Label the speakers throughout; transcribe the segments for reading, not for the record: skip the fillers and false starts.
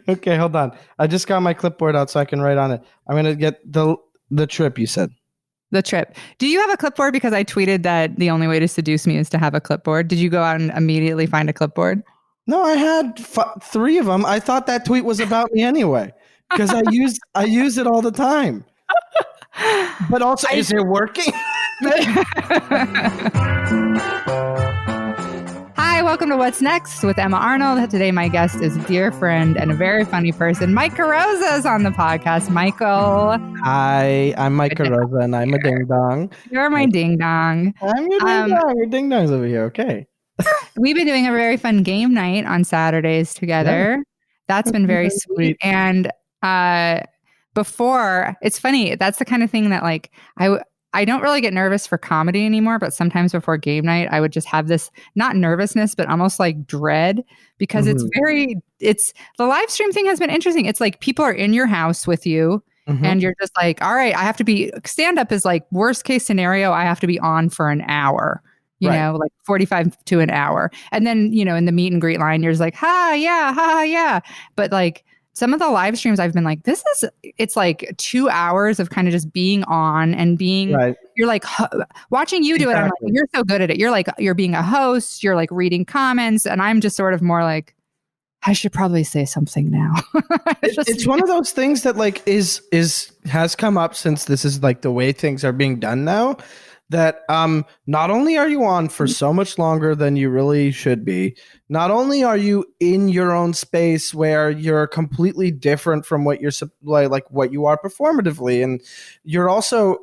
Speaker 1: Okay, hold on. I just got my clipboard out so I can write on it. I'm gonna get the trip you said.
Speaker 2: The trip. Do you have a clipboard? Because I tweeted that the only way to seduce me is to have a clipboard. Did you go out and immediately find a clipboard?
Speaker 1: No, I had three of them. I thought that tweet was about me anyway, because I use it all the time. But also, is it working?
Speaker 2: Hi, welcome to What's Next with Emma Arnold. Today, my guest is a dear friend and a very funny person. Mike Carrozza is on the podcast. Michael.
Speaker 1: Hi, I'm Mike Carrozza, and I'm a ding dong.
Speaker 2: You're my ding dong.
Speaker 1: I'm your ding dong. Your ding dong's over here. Okay.
Speaker 2: We've been doing a very fun game night on Saturdays together. Yeah. That's been very sweet. And before, it's funny. That's the kind of thing that like I don't really get nervous for comedy anymore, but sometimes before game night, I would just have this, not nervousness, but almost like dread, because it's the live stream thing has been interesting. It's like people are in your house with you and you're just like, all right, I have to be, stand up is like worst case scenario. I have to be on for an hour, you know, like 45 to an hour. And then, you know, in the meet and greet line, you're just like, ha, yeah. But like, some of the live streams I've been like, it's like 2 hours of kind of just being on and being, you're like watching you do it. I'm like, you're so good at it. You're like, you're being a host, you're like reading comments. And I'm just sort of more like, I should probably say something now.
Speaker 1: It's one of those things that like has come up since this is like the way things are being done now. That not only are you on for so much longer than you really should be, not only are you in your own space where you're completely different from what you're like what you are performatively, and you're also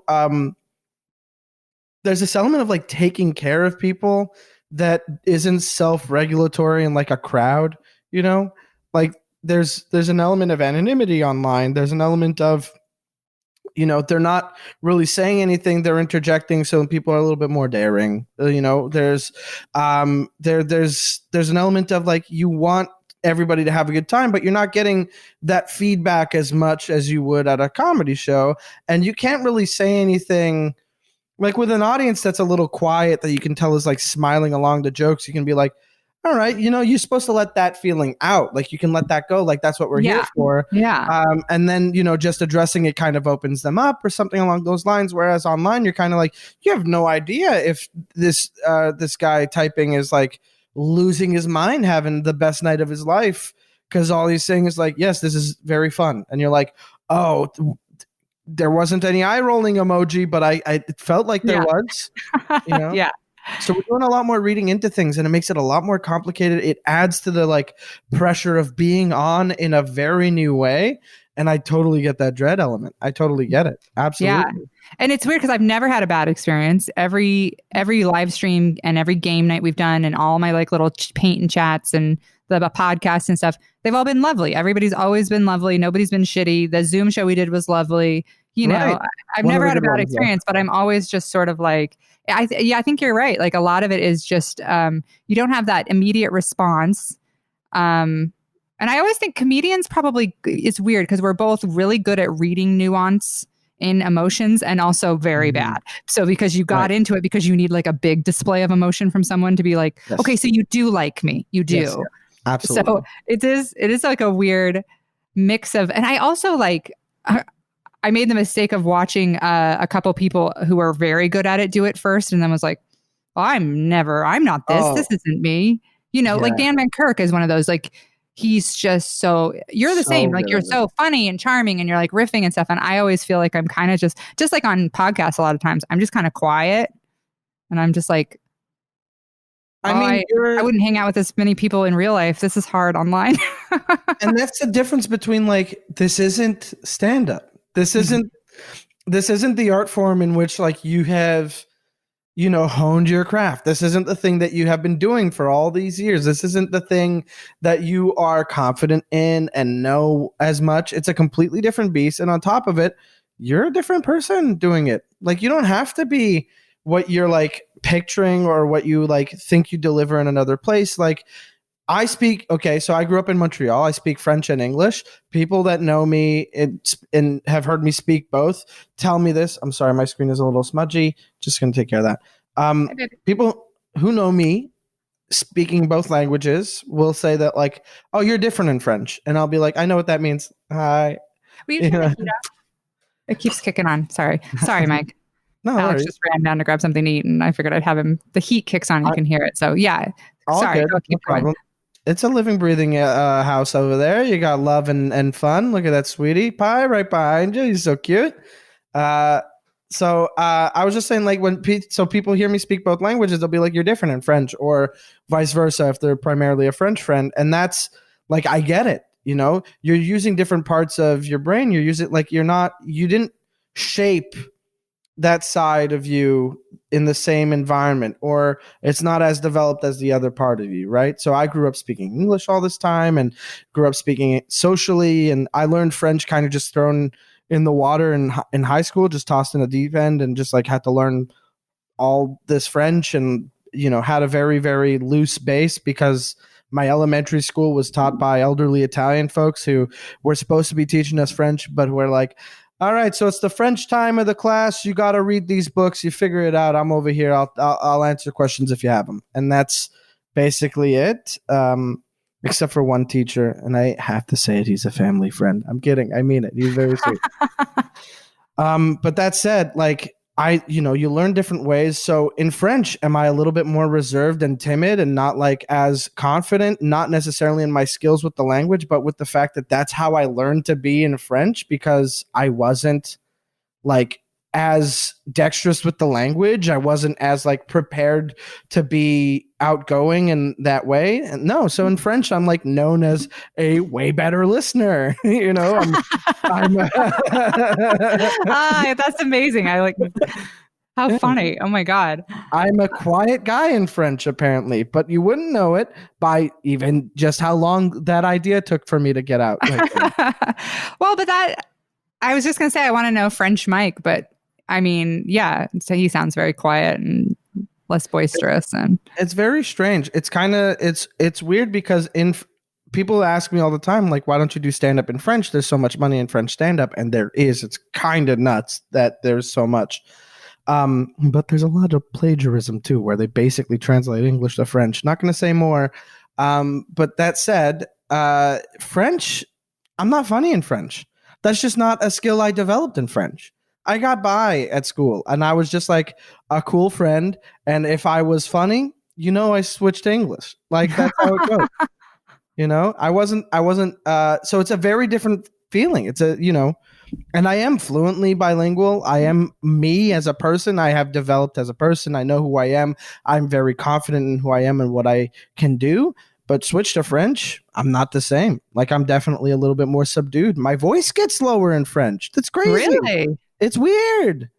Speaker 1: there's this element of like taking care of people that isn't self-regulatory and like a crowd, you know, like there's an element of anonymity online. There's an element of, you know, they're not really saying anything, they're interjecting, so people are a little bit more daring. You know, there's an element of like, you want everybody to have a good time, but you're not getting that feedback as much as you would at a comedy show, and you can't really say anything like with an audience that's a little quiet that you can tell is like smiling along the jokes. You can be like, all right, you know, you're supposed to let that feeling out. Like you can let that go. Like that's what we're here for.
Speaker 2: Yeah.
Speaker 1: And then, you know, just addressing it kind of opens them up or something along those lines. Whereas online, you're kind of like, you have no idea if this guy typing is like losing his mind, having the best night of his life. Because all he's saying is like, yes, this is very fun. And you're like, oh, there wasn't any eye rolling emoji, but I felt like there was, you know?
Speaker 2: Yeah.
Speaker 1: So we're doing a lot more reading into things, and it makes it a lot more complicated. It adds to the like pressure of being on in a very new way. And I totally get that dread element. I totally get it. Absolutely.
Speaker 2: Yeah. And it's weird because I've never had a bad experience. Every live stream and every game night we've done and all my like little paint and chats and the podcasts and stuff, they've all been lovely. Everybody's always been lovely. Nobody's been shitty. The Zoom show we did was lovely. You know, I've never had a bad experience, but I'm always just sort of like, I think you're right. Like a lot of it is just you don't have that immediate response. And I always think comedians probably, it's weird because we're both really good at reading nuance in emotions and also very bad. So because you got into it because you need like a big display of emotion from someone to be like, okay, so you do like me. You do.
Speaker 1: Yes, yeah. Absolutely.
Speaker 2: So it is like a weird mix of, and I also like, I made the mistake of watching a couple people who are very good at it do it first, and then was like, oh, I'm not this. This isn't me. You know, like Dan Van Kirk is one of those, like, he's just you're the same. Like, you're so funny and charming and you're like riffing and stuff. And I always feel like I'm kind of just like on podcasts a lot of times, I'm just kind of quiet. And I'm just like, I wouldn't hang out with as many people in real life. This is hard online.
Speaker 1: And that's the difference between like, this isn't stand-up. This isn't the art form in which like you have, you know, honed your craft. This isn't the thing that you have been doing for all these years. This isn't the thing that you are confident in and know as much. It's a completely different beast. And on top of it, you're a different person doing it. Like you don't have to be what you're like picturing or what you like think you deliver in another place. Like so I grew up in Montreal. I speak French and English. People that know me and have heard me speak both tell me this. I'm sorry, my screen is a little smudgy. Just going to take care of that. People who know me speaking both languages will say that like, oh, you're different in French, and I'll be like, I know what that means. Hi.
Speaker 2: Will you
Speaker 1: You
Speaker 2: turn the
Speaker 1: know?
Speaker 2: heat up? It keeps kicking on. Sorry, Mike.
Speaker 1: No
Speaker 2: Alex
Speaker 1: worries.
Speaker 2: just ran down to grab something to eat, and I figured I'd have him. The heat kicks on, you
Speaker 1: I,
Speaker 2: can hear it. So yeah,
Speaker 1: all
Speaker 2: sorry.
Speaker 1: good,
Speaker 2: Go
Speaker 1: no
Speaker 2: keep going.
Speaker 1: problem. It's a living, breathing house over there. You got love and fun. Look at that sweetie pie right behind you. He's so cute. Uh, I was just saying, like, so people hear me speak both languages, they'll be like, "You're different in French," or vice versa if they're primarily a French friend, and that's like, I get it. You know, you're using different parts of your brain. You're using like you didn't shape that side of you in the same environment, or it's not as developed as the other part of you, right? So I grew up speaking English all this time and grew up speaking it socially, and I learned French kind of just thrown in the water in high school, just tossed in the deep end, and just like had to learn all this French, and had a very, very loose base because my elementary school was taught by elderly Italian folks who were supposed to be teaching us French, but were like, all right, so it's the French time of the class. You got to read these books. You figure it out. I'm over here. I'll answer questions if you have them, and that's basically it. Except for one teacher, and I have to say it. He's a family friend. I'm kidding. I mean it. He's very sweet. But that said, like you learn different ways. So in French, am I a little bit more reserved and timid and not like as confident, not necessarily in my skills with the language, but with the fact that that's how I learned to be in French because I wasn't like as dexterous with the language. I wasn't as like prepared to be outgoing in that way. And no, so in French, I'm like known as a way better listener. I'm
Speaker 2: That's amazing. I like how funny. Oh my God.
Speaker 1: I'm a quiet guy in French, apparently, but you wouldn't know it by even just how long that idea took for me to get out.
Speaker 2: Well, but I was just going to say, I want to know French Mike, but I mean, yeah, so he sounds very quiet and less boisterous. And
Speaker 1: it's very strange. It's kind of, it's weird because people ask me all the time, like, why don't you do stand up in French? There's so much money in French stand up. And there is, it's kind of nuts that there's so much. But there's a lot of plagiarism too, where they basically translate English to French. Not going to say more. But that said, French, I'm not funny in French. That's just not a skill I developed in French. I got by at school and I was just like a cool friend. And if I was funny, I switched to English. Like that's how it goes. I wasn't, so it's a very different feeling. It's and I am fluently bilingual. I am me as a person. I have developed as a person. I know who I am. I'm very confident in who I am and what I can do. But switch to French, I'm not the same. Like I'm definitely a little bit more subdued. My voice gets lower in French. That's crazy.
Speaker 2: Really?
Speaker 1: It's weird.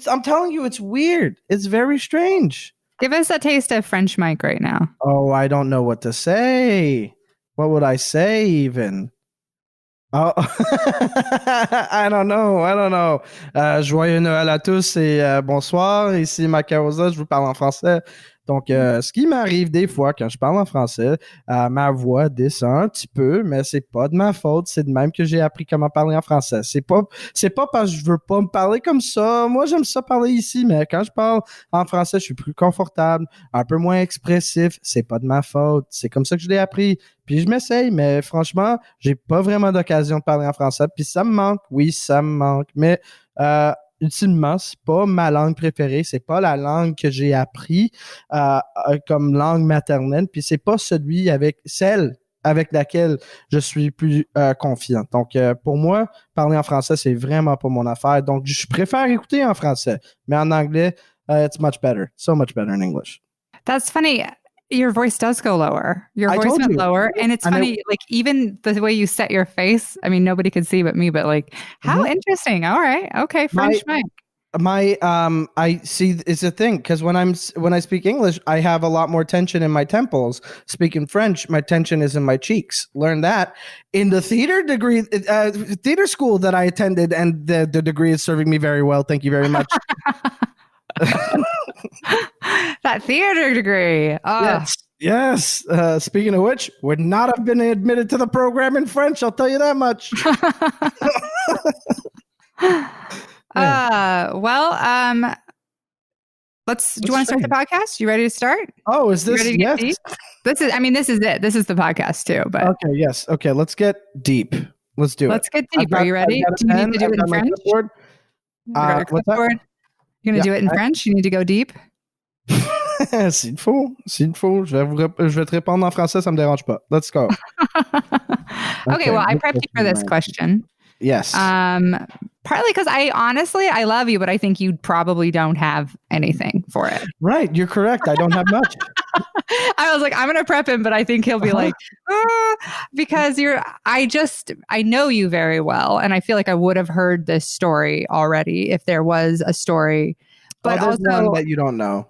Speaker 1: I'm telling you, it's weird. It's very strange.
Speaker 2: Give us a taste of French Mike right now.
Speaker 1: Oh, I don't know what to say. What would I say even? Oh, I don't know. Joyeux Noël à tous et bonsoir. Ici ma Carrozza, je vous parle en français. Donc, ce qui m'arrive des fois quand je parle en français, ma voix descend un petit peu, mais c'est pas de ma faute. C'est de même que j'ai appris comment parler en français. C'est pas parce que je veux pas me parler comme ça. Moi, j'aime ça parler ici, mais quand je parle en français, je suis plus confortable, un peu moins expressif. C'est pas de ma faute. C'est comme ça que je l'ai appris. Puis je m'essaye, mais franchement, j'ai pas vraiment d'occasion de parler en français. Puis ça me manque. Oui, ça me manque. Mais ultimement, c'est pas ma langue préférée, c'est pas la langue que j'ai appris comme langue maternelle, puis c'est pas celle avec laquelle je suis plus confiant. Donc, pour moi, parler en français, c'est vraiment pas mon affaire. Donc, je préfère écouter en français, mais en anglais, it's much better, so much better in English.
Speaker 2: That's funny. Your voice does go lower. Your voice went lower. And it's funny, like even the way you set your face, I mean, nobody could see but me, but like, how interesting. All right. Okay. French Mike.
Speaker 1: I see it's a thing because when I speak English, I have a lot more tension in my temples. Speaking French, my tension is in my cheeks. Learn that in the theater school that I attended, and the degree is serving me very well. Thank you very much.
Speaker 2: That theater degree. Oh.
Speaker 1: Yes. Speaking of which, would not have been admitted to the program in French. I'll tell you that much.
Speaker 2: Do you want to start the podcast? You ready to start?
Speaker 1: Oh, is
Speaker 2: You
Speaker 1: this?
Speaker 2: ready to get
Speaker 1: Yes.
Speaker 2: deep? This is it. This is the podcast too, but
Speaker 1: Okay. Yes. Okay. Let's get deep. Let's do it.
Speaker 2: let's get deep. Are you ready?
Speaker 1: I've got
Speaker 2: Do
Speaker 1: a
Speaker 2: you
Speaker 1: pen.
Speaker 2: need to do
Speaker 1: I've
Speaker 2: it in
Speaker 1: got my
Speaker 2: French?
Speaker 1: clipboard.
Speaker 2: I got your
Speaker 1: What's that?
Speaker 2: clipboard. You're going to do it in French? You need to go deep?
Speaker 1: S'il faut. S'il faut. Je vais te répondre en français, ça me dérange pas. Let's go.
Speaker 2: Okay, well, I prepped you for this question.
Speaker 1: Yes.
Speaker 2: Partly because I love you, but I think you probably don't have anything for it.
Speaker 1: Right. You're correct. I don't have much.
Speaker 2: I was like, I'm going to prep him, but I think he'll be like, because I know you very well. And I feel like I would have heard this story already if there was a story. But
Speaker 1: there's
Speaker 2: also
Speaker 1: one that you don't know.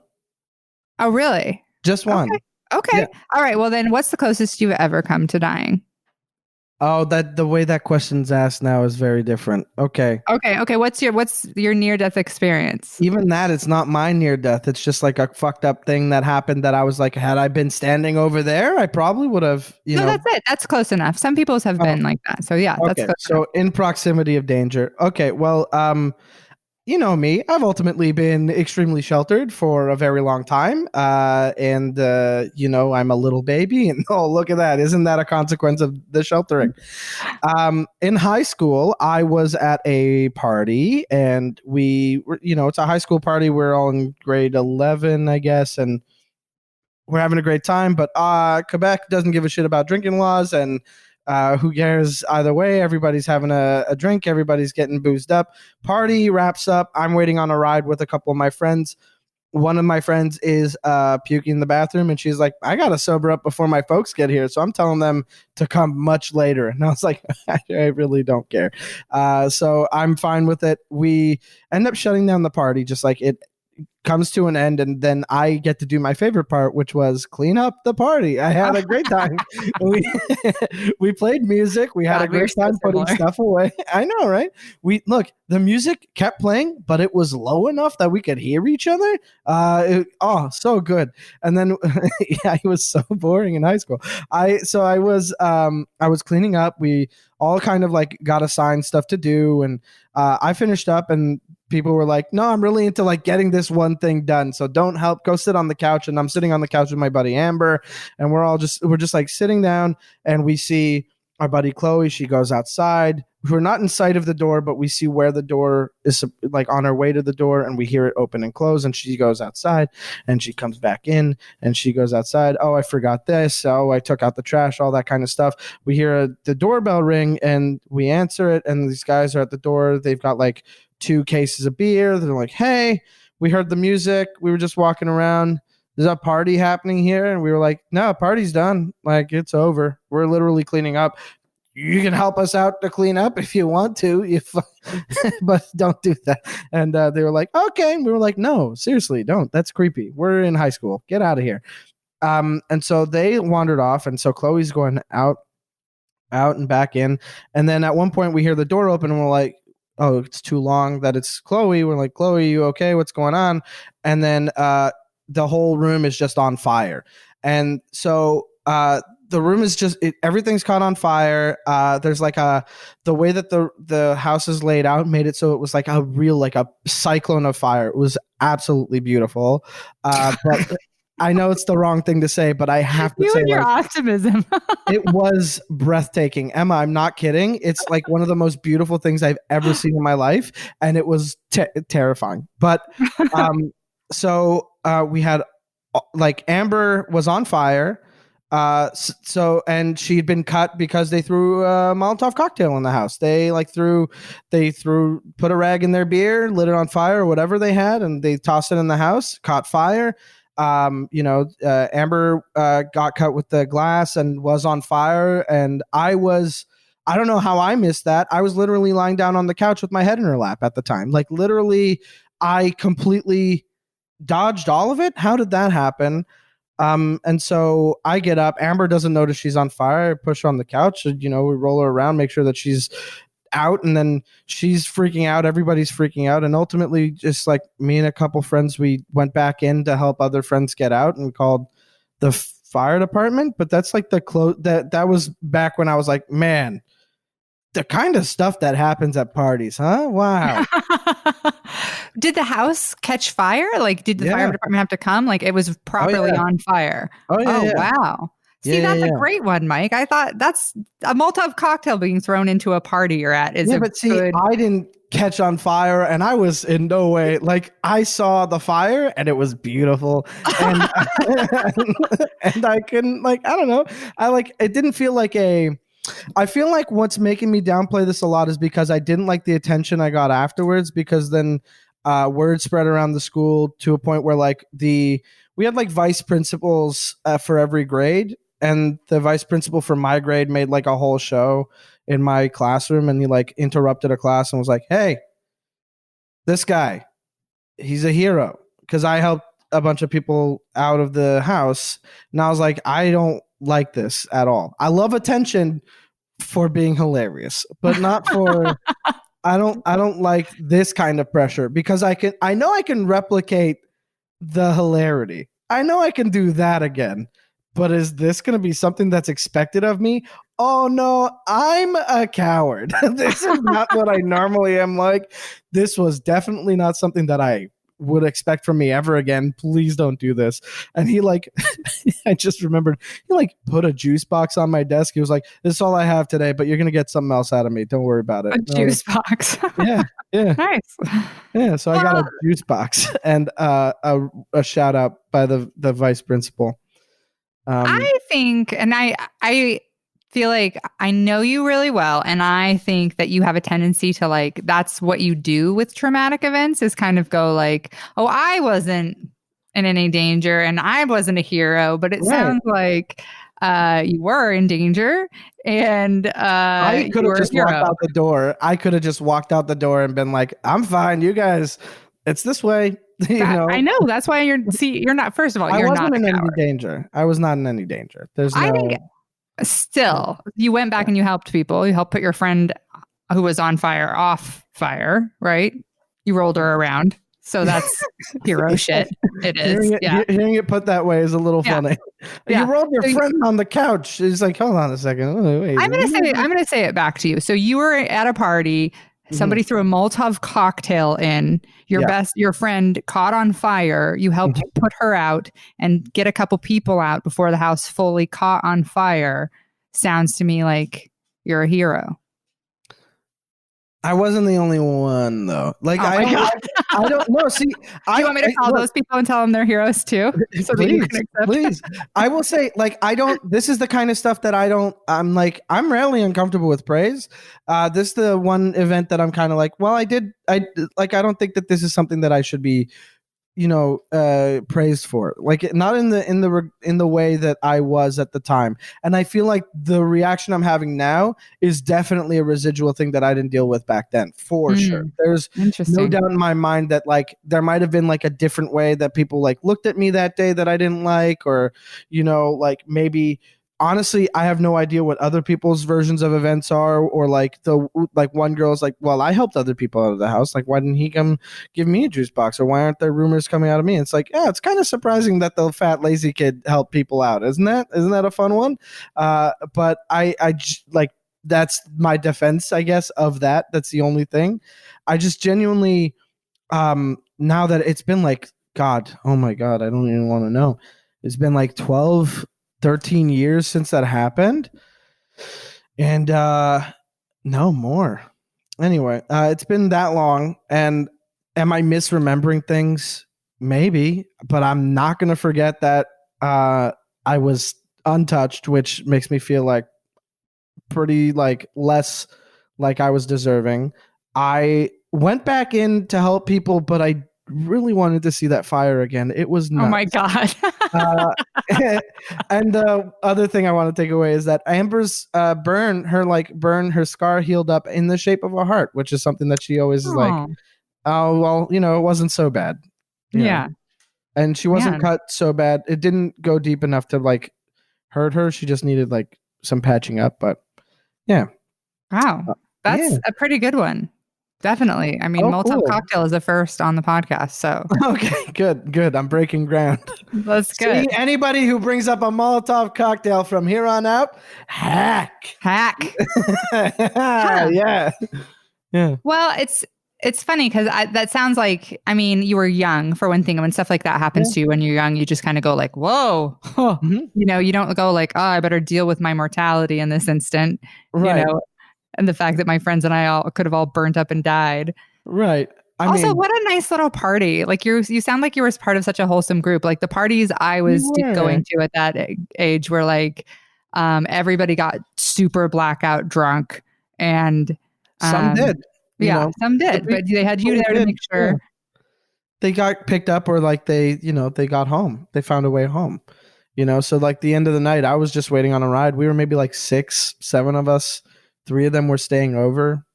Speaker 2: Oh, really?
Speaker 1: Just one.
Speaker 2: Okay.
Speaker 1: Yeah.
Speaker 2: All right. Well, then what's the closest you've ever come to dying?
Speaker 1: Oh, the way that question's asked now is very different. Okay.
Speaker 2: Okay. What's your near-death experience?
Speaker 1: Even that, it's not my near death. It's just like a fucked up thing that happened that I was like, had I been standing over there, I probably would have,
Speaker 2: No, that's it. That's close enough. Some people's have been like that. So yeah, that's close
Speaker 1: so
Speaker 2: enough.
Speaker 1: in proximity of danger. Okay. Well, you know me, I've ultimately been extremely sheltered for a very long time. And I'm a little baby. And oh, look at that. Isn't that a consequence of the sheltering? In high school, I was at a party and we were, it's a high school party. We're all in grade 11, I guess. And we're having a great time. But Quebec doesn't give a shit about drinking laws. And who cares either way? Everybody's having a drink. Everybody's getting boozed up. Party wraps up. I'm waiting on a ride with a couple of my friends. One of my friends is puking in the bathroom, and she's like, I got to sober up before my folks get here. So I'm telling them to come much later. And I was like, I really don't care. So I'm fine with it. We end up shutting down the party, just like it comes to an end, and then I get to do my favorite part, which was clean up the party. I had a great time. we played music. We had a great time putting stuff away. I know, right? The music kept playing, but it was low enough that we could hear each other. So good. And then it was so boring in high school. I was cleaning up. We all kind of like got assigned stuff to do, and I finished up, and people were like, no, I'm really into like getting this one thing done. So don't help, go sit on the couch. And I'm sitting on the couch with my buddy Amber, and we're just like sitting down, and we see our buddy Chloe. She goes outside. We're not in sight of the door, but we see where the door is, like on our way to the door, and we hear it open and close, and she goes outside, and she comes back in, and she goes outside. Oh, I forgot this. Oh, I took out the trash, all that kind of stuff. We hear the doorbell ring, and we answer it, and these guys are at the door. They've got like 2 cases of beer. They're like, hey, we heard the music. We were just walking around. There's a party happening here. And we were like, no, party's done. Like, it's over. We're literally cleaning up. You can help us out to clean up if you want to, but don't do that. And they were like, okay. And we were like, no, seriously, don't. That's creepy. We're in high school. Get out of here. And so they wandered off. And so Chloe's going out and back in. And then at one point we hear the door open, and we're like, oh, it's too long that it's Chloe. We're like, Chloe, you okay? What's going on? And then the whole room is just on fire. And so the room is just, everything's caught on fire. There's like the way that the house is laid out made it so it was like a real, like a cyclone of fire. It was absolutely beautiful. But I know it's the wrong thing to say, but I have to say,
Speaker 2: and your optimism.
Speaker 1: it was breathtaking. Emma, I'm not kidding. It's like one of the most beautiful things I've ever seen in my life, and it was terrifying. But so we had like Amber was on fire. And she'd been cut because they threw a Molotov cocktail in the house. They put a rag in their beer, lit it on fire or whatever they had, and they tossed it in the house, caught fire. Amber got cut with the glass and was on fire. And I don't know how I missed that. I was literally lying down on the couch with my head in her lap at the time. Like literally, I completely dodged all of it. How did that happen? And so I get up. Amber doesn't notice she's on fire. I push her on the couch. We roll her around, make sure that she's out, and then she's freaking out. Everybody's freaking out. And ultimately, just like me and a couple friends, we went back in to help other friends get out and called the fire department. But that's like that was back when I was like, man, the kind of stuff that happens at parties, huh? Wow.
Speaker 2: Did the house catch fire? Like, did the fire department have to come? Like, it was properly on fire.
Speaker 1: Oh yeah,
Speaker 2: Oh,
Speaker 1: yeah.
Speaker 2: wow. See,
Speaker 1: Yeah,
Speaker 2: that's
Speaker 1: yeah,
Speaker 2: a
Speaker 1: yeah.
Speaker 2: great one, Mike. I thought that's a Molotov cocktail being thrown into a party you're at is
Speaker 1: Yeah,
Speaker 2: a
Speaker 1: but see,
Speaker 2: good.
Speaker 1: I didn't catch on fire, and I was in no way like I saw the fire, and it was beautiful, and and I couldn't like I don't know, I like it didn't feel like a. I feel like what's making me downplay this a lot is because I didn't like the attention I got afterwards. Because then word spread around the school to a point where like we had like vice principals for every grade, and the vice principal for my grade made like a whole show in my classroom, and he like interrupted a class and was like, "Hey, this guy, he's a hero," because I helped a bunch of people out of the house, and I was like, I don't like this at all. I love attention for being hilarious, but not for I don't like this kind of pressure because I know I can replicate the hilarity. I know I can do that again. But is this going to be something that's expected of me? Oh no, I'm a coward. This is not what I normally am like. This was definitely not something that I would expect from me ever again. Please don't do this. And he like I just remembered he like put a juice box on my desk. He was like, "This is all I have today, but you're gonna get something else out of me. Don't worry about it."
Speaker 2: A juice box.
Speaker 1: Yeah, yeah,
Speaker 2: Nice.
Speaker 1: yeah. So I got a juice box and a shout out by the vice principal.
Speaker 2: I think, and I feel like I know you really well, and I think that you have a tendency to like that's what you do with traumatic events is kind of go like, oh, I wasn't in any danger and I wasn't a hero, but it sounds like you were in danger and
Speaker 1: I could
Speaker 2: you
Speaker 1: have
Speaker 2: were a
Speaker 1: just walked
Speaker 2: hero.
Speaker 1: out the door. I could have just walked out the door and been like, "I'm fine, you guys. It's this way."
Speaker 2: I know that's why you're not. First of all,
Speaker 1: I
Speaker 2: you're
Speaker 1: wasn't
Speaker 2: not a
Speaker 1: in any
Speaker 2: coward.
Speaker 1: danger. I was not in any danger. There's
Speaker 2: I
Speaker 1: no.
Speaker 2: think still, you went back and you helped people. You helped put your friend who was on fire off fire, right? You rolled her around. So that's hero shit. It is.
Speaker 1: Hearing it put that way is a little funny.
Speaker 2: Yeah.
Speaker 1: You rolled your friend on the couch. She's like, "Hold on a second. Wait,
Speaker 2: I'm gonna say it back to you. So you were at a party. Somebody threw a Molotov cocktail in. Your friend caught on fire. You helped put her out and get a couple people out before the house fully caught on fire. Sounds to me like you're a hero.
Speaker 1: I wasn't the only one though. Like I don't know. See,
Speaker 2: Do you want me to call those people and tell them they're heroes too? So
Speaker 1: please, please. I will say, like, I don't. This is the kind of stuff that I don't. I'm like, I'm rarely uncomfortable with praise. This is the one event that I'm kind of like, well, I don't think that this is something that I should be, praised for. Like, not in the way that I was at the time. And I feel like the reaction I'm having now is definitely a residual thing that I didn't deal with back then, for sure. There's no doubt in my mind that like there might have been like a different way that people like looked at me that day that I didn't like, or like maybe. Honestly, I have no idea what other people's versions of events are, or like one girl's like, well, I helped other people out of the house. Like, why didn't he come give me a juice box, or why aren't there rumors coming out of me? It's like, yeah, it's kind of surprising that the fat lazy kid helped people out, isn't that? Isn't that a fun one? But like that's my defense, I guess, of that. That's the only thing. I just genuinely, now that it's been like, God, oh my God, I don't even want to know. It's been like 13 years since that happened, and no more. Anyway, it's been that long, and am I misremembering things? Maybe, but I'm not gonna forget that I was untouched, which makes me feel like pretty like less like I was deserving. I went back in to help people, but I really wanted to see that fire again. It was nuts.
Speaker 2: Oh my God.
Speaker 1: And the other thing I want to take away is that Amber's her scar healed up in the shape of a heart, which is something that she always is like, oh, well, it wasn't so bad.
Speaker 2: Yeah.
Speaker 1: And she wasn't cut so bad. It didn't go deep enough to like hurt her. She just needed like some patching up, but yeah.
Speaker 2: Wow. That's a pretty good one. Definitely. I mean, Molotov cocktail is the first on the podcast. So
Speaker 1: okay, good. I'm breaking ground.
Speaker 2: That's good.
Speaker 1: See, anybody who brings up a Molotov cocktail from here on out, hack.
Speaker 2: Huh.
Speaker 1: Yeah.
Speaker 2: Well, it's funny because that sounds like, I mean, you were young for one thing. And when stuff like that happens
Speaker 1: Yeah.
Speaker 2: to you when you're young, you just kind of go like, whoa, huh.
Speaker 1: Mhm.
Speaker 2: You know, you don't go like, oh, I better deal with my mortality in this instant, you
Speaker 1: Right.
Speaker 2: know, and the fact that my friends and I all could have all burnt up and died.
Speaker 1: Right. I
Speaker 2: Also,
Speaker 1: mean,
Speaker 2: what a nice little party. Like you sound like you were part of such a wholesome group. Like the parties I
Speaker 1: we
Speaker 2: was
Speaker 1: were.
Speaker 2: going to at that age were like everybody got super blackout drunk and
Speaker 1: Some
Speaker 2: um
Speaker 1: did,
Speaker 2: yeah, some
Speaker 1: the
Speaker 2: did, but
Speaker 1: people
Speaker 2: they had you
Speaker 1: who
Speaker 2: there to
Speaker 1: did,
Speaker 2: make
Speaker 1: yeah.
Speaker 2: sure.
Speaker 1: They got picked up or like they got home. They found a way home. So like the end of the night, I was just waiting on a ride. We were maybe like 6, 7 of us. 3 of them were staying over,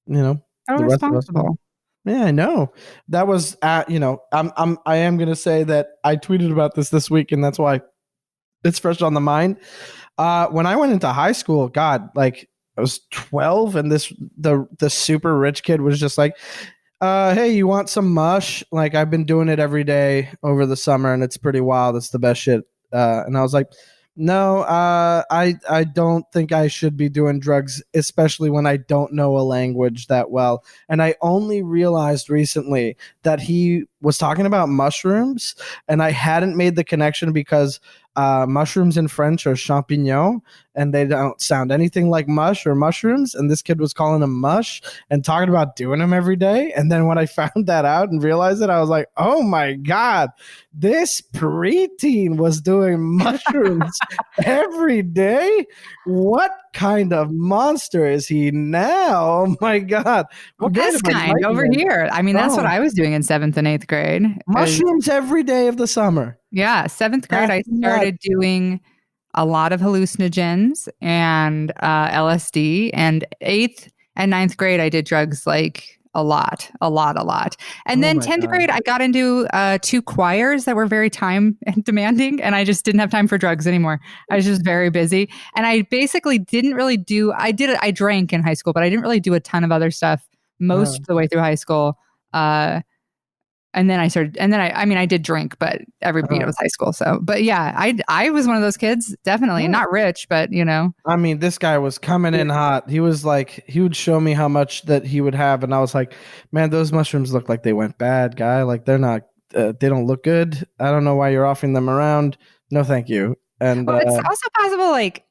Speaker 1: you know,
Speaker 2: So
Speaker 1: the rest of us.
Speaker 2: responsible.
Speaker 1: Yeah, I know. That was I am going to say that I tweeted about this week and that's why it's fresh on the mind. When I went into high school, God, like I was 12 and the super rich kid was just like, hey, you want some mush? Like I've been doing it every day over the summer and it's pretty wild. It's the best shit. And I was like, no, I don't think I should be doing drugs, especially when I don't know a language that well. And I only realized recently that he was talking about mushrooms, and I hadn't made the connection because mushrooms in French are champignons, and they don't sound anything like mush or mushrooms. And this kid was calling them mush and talking about doing them every day. And then when I found that out and realized it, I was like, oh my God, this preteen was doing mushrooms every day. What kind of monster is he now? Oh my God. What kind
Speaker 2: This
Speaker 1: of
Speaker 2: kind over
Speaker 1: enlightenment?
Speaker 2: here. I mean, that's what
Speaker 1: Oh,
Speaker 2: I was doing in 7th and 8th grade.
Speaker 1: mushrooms every day of the summer.
Speaker 2: Yeah, 7th grade,
Speaker 1: That's
Speaker 2: I
Speaker 1: nuts.
Speaker 2: started doing a lot of hallucinogens and LSD. And 8th and 9th grade, I did drugs like a lot, a lot, a lot. And
Speaker 1: Oh
Speaker 2: then
Speaker 1: my
Speaker 2: 10th
Speaker 1: God.
Speaker 2: grade, I got into 2 choirs that were very time demanding, and I just didn't have time for drugs anymore. I was just very busy. And I basically didn't really I drank in high school, but I didn't really do a ton of other stuff most
Speaker 1: Uh,
Speaker 2: of the way through high school. Uh, and then I mean, I did drink, but it
Speaker 1: uh,
Speaker 2: was high school. So, but yeah, I was one of those kids, definitely
Speaker 1: yeah.
Speaker 2: not rich, but you know,
Speaker 1: I mean, this guy was coming in hot. He was like, he would show me how much that he would have, and I was like, man, those mushrooms look like they went bad, guy. Like they're not, they don't look good. I don't know why you're offering them around. No, thank you. And
Speaker 2: well, it's also possible, like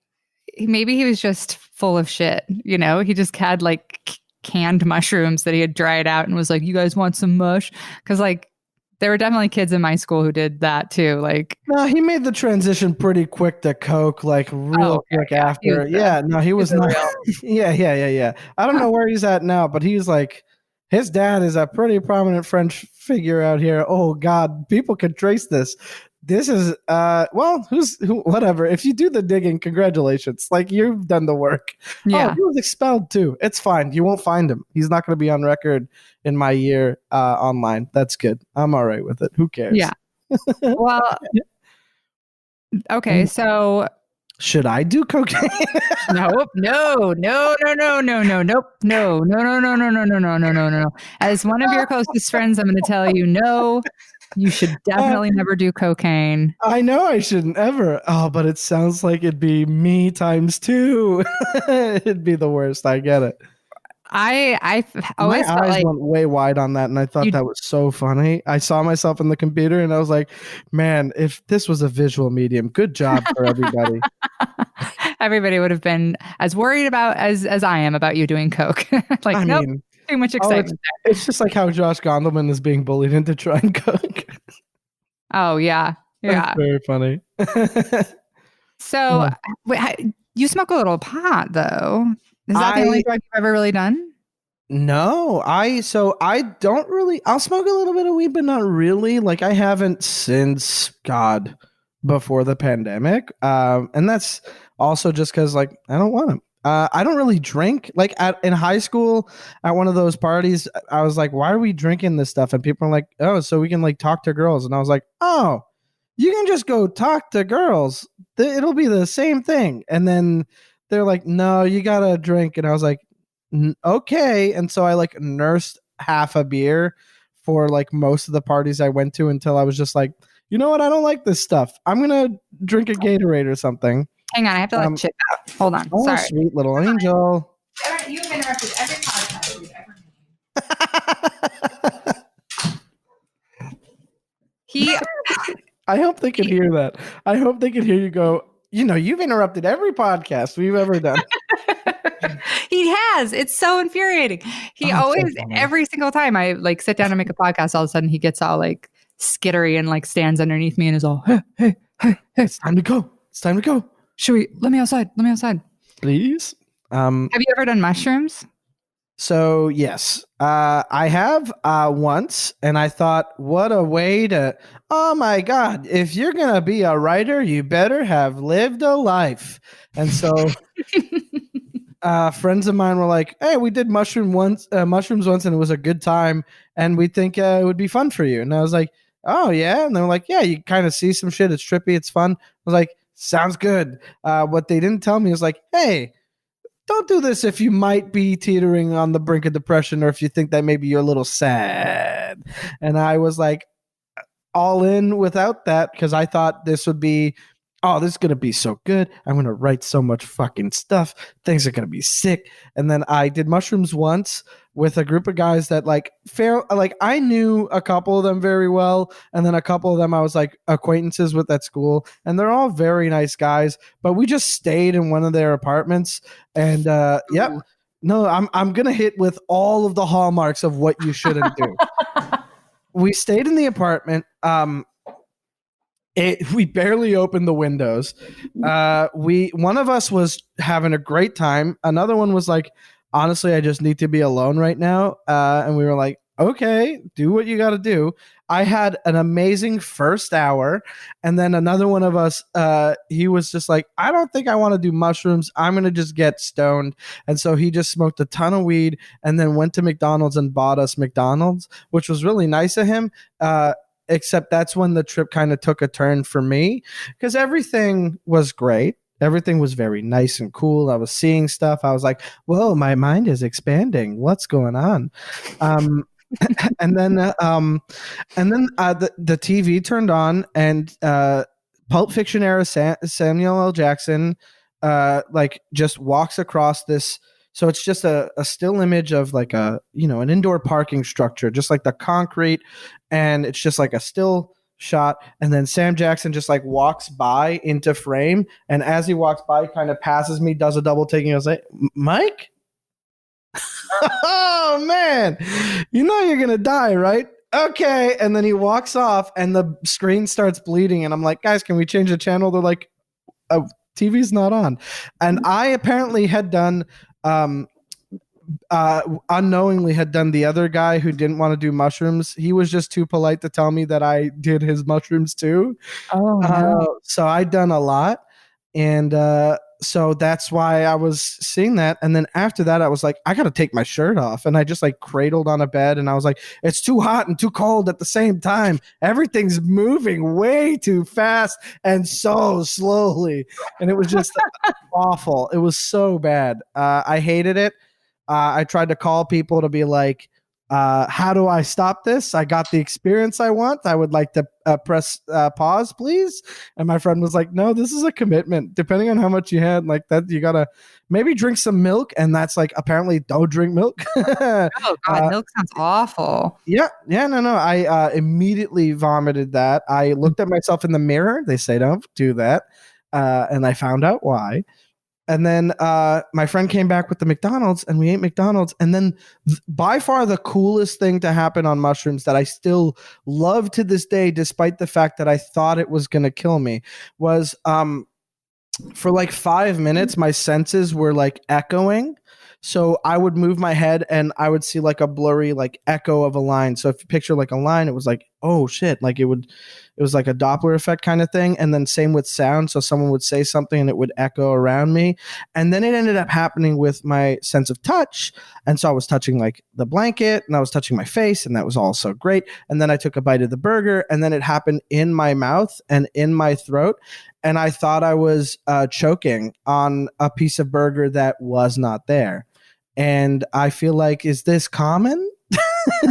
Speaker 2: maybe he was just full of shit. You know, he just had like canned mushrooms that he had dried out and was like, "You guys want some mush?" Because like there were definitely kids in my school who did that too. Like,
Speaker 1: no, he made the transition pretty quick to coke, like
Speaker 2: oh,
Speaker 1: real
Speaker 2: okay,
Speaker 1: quick
Speaker 2: yeah,
Speaker 1: after. Yeah, no, he
Speaker 2: he was
Speaker 1: was
Speaker 2: the
Speaker 1: not.
Speaker 2: real.
Speaker 1: Yeah. I don't know where he's at now, but he's like, his dad is a pretty prominent French figure out here. Oh God, people could trace this. This is well, who whatever. If you do the digging, congratulations. Like you've done the work. Oh,
Speaker 2: Yeah,
Speaker 1: he was expelled too. It's fine. You won't find him. He's not going to be on record in my year online. That's good. I'm all right with it. Who
Speaker 2: yeah.
Speaker 1: cares?
Speaker 2: Well, okay, so
Speaker 1: Should I do cocaine?
Speaker 2: nope, nope, no. As one of your closest friends, I'm going to tell you, no, you should
Speaker 1: Uh,
Speaker 2: definitely never do cocaine.
Speaker 1: I know I shouldn't ever. Oh, but it sounds like it'd be me times two. It'd be the worst. I get it.
Speaker 2: I've
Speaker 1: My
Speaker 2: always felt
Speaker 1: eyes
Speaker 2: like
Speaker 1: went way wide on that, and I thought
Speaker 2: you
Speaker 1: that was so funny. I saw myself in the computer, and I was like, "Man, if this was a visual medium, good job for everybody."
Speaker 2: everybody would have been as worried about as I am about you doing coke.
Speaker 1: I
Speaker 2: Like, nope,
Speaker 1: mean,
Speaker 2: too much
Speaker 1: oh, it's
Speaker 2: excitement.
Speaker 1: it's just like how Josh Gondelman is being bullied into trying coke.
Speaker 2: Oh yeah,
Speaker 1: That's
Speaker 2: yeah.
Speaker 1: very funny.
Speaker 2: So wait, you smoke a little pot though. Is that the only
Speaker 1: I
Speaker 2: drug you've ever really done?
Speaker 1: No, I don't really. I'll smoke a little bit of weed, but not really. Like I haven't since God before the pandemic, and that's also just because like I don't want to. I don't really drink. Like in high school, at one of those parties, I was like, "Why are we drinking this stuff?" And people are like, "Oh, so we can like talk to girls." And I was like, "Oh, you can just go talk to girls. It'll be the same thing." And then they're like, "No, you gotta drink." And I was like, okay. And so I like nursed half a beer for like most of the parties I went to until I was just like, you know what? I don't like this stuff. I'm gonna drink a Gatorade or something.
Speaker 2: Hang on, I have to let Chip out. Hold on.
Speaker 1: Oh,
Speaker 2: Sorry.
Speaker 1: sweet little angel.
Speaker 2: You've interrupted every podcast we've ever He
Speaker 1: I hope they can hear that. I hope they can hear you go, you've interrupted every podcast we've ever done.
Speaker 2: he has. It's so infuriating. He always, every single time I like sit down and make a podcast, all of a sudden he gets all like skittery and like stands underneath me and is all, hey,
Speaker 1: it's time to go. It's time to go.
Speaker 2: Let me outside. Let me outside.
Speaker 1: Please.
Speaker 2: Have you ever done mushrooms?
Speaker 1: So yes, I have once, and I thought, what a way to, oh my God, if you're going to be a writer, you better have lived a life. And so friends of mine were like, hey, we did mushrooms once, and it was a good time, and we think it would be fun for you. And I was like, oh yeah. And they were like, yeah, you kind of see some shit. It's trippy. It's fun. I was like, sounds good. What they didn't tell me is like, hey, don't do this if you might be teetering on the brink of depression or if you think that maybe you're a little sad. And I was like all in without that because I thought this would be, oh, this is going to be so good. I'm going to write so much fucking stuff. Things are going to be sick. And then I did mushrooms once with a group of guys that like I knew a couple of them very well. And then a couple of them I was like acquaintances with at school. And they're all very nice guys. But we just stayed in one of their apartments. And yep. No, I'm going to hit with all of the hallmarks of what you shouldn't do. We stayed in the apartment. We barely opened the windows. One of us was having a great time. Another one was like, honestly, I just need to be alone right now. And we were like, okay, do what you got to do. I had an amazing first hour. And then another one of us, he was just like, I don't think I want to do mushrooms. I'm going to just get stoned. And so he just smoked a ton of weed and then went to McDonald's and bought us McDonald's, which was really nice of him. Except that's when the trip kind of took a turn for me because everything was great. Everything was very nice and cool. I was seeing stuff. I was like, whoa, my mind is expanding. What's going on? And then the TV turned on and Pulp Fiction era Samuel L. Jackson like just walks across this. So it's just a still image of like an indoor parking structure, just like the concrete. And it's just like a still shot. And then Sam Jackson just like walks by into frame. And as he walks by, kind of passes me, does a double take. And I was like, Mike? Oh, man. You know you're going to die, right? Okay. And then he walks off and the screen starts bleeding. And I'm like, guys, can we change the channel? They're like, TV's not on. And I apparently had done unknowingly had done the other guy who didn't want to do mushrooms. He was just too polite to tell me that I did his mushrooms too.
Speaker 2: Oh, no.
Speaker 1: So I'd done a lot. And so that's why I was seeing that. And then after that, I was like, I got to take my shirt off. And I just like cradled on a bed and I was like, it's too hot and too cold at the same time. Everything's moving way too fast and so slowly. And it was just awful. It was so bad. I hated it. I tried to call people to be like, how do I stop this? I got the experience I want. I would like to press pause, please. And my friend was like, no, this is a commitment. Depending on how much you had, like that, you got to maybe drink some milk. And that's like, apparently don't drink milk.
Speaker 2: Oh, God, milk sounds awful.
Speaker 1: Yeah. No. I immediately vomited that. I looked at myself in the mirror. They say don't do that. And I found out why. And then my friend came back with the McDonald's and we ate McDonald's. And then by far the coolest thing to happen on mushrooms that I still love to this day, despite the fact that I thought it was going to kill me, was for like 5 minutes, my senses were like echoing. So I would move my head and I would see like a blurry like echo of a line. So if you picture like a line, it was like, oh shit, like it was like a Doppler effect kind of thing. And then same with sound. So someone would say something and it would echo around me. And then it ended up happening with my sense of touch. And so I was touching like the blanket and I was touching my face and that was all so great. And then I took a bite of the burger and then it happened in my mouth and in my throat. And I thought I was choking on a piece of burger that was not there. And I feel like, is this common? So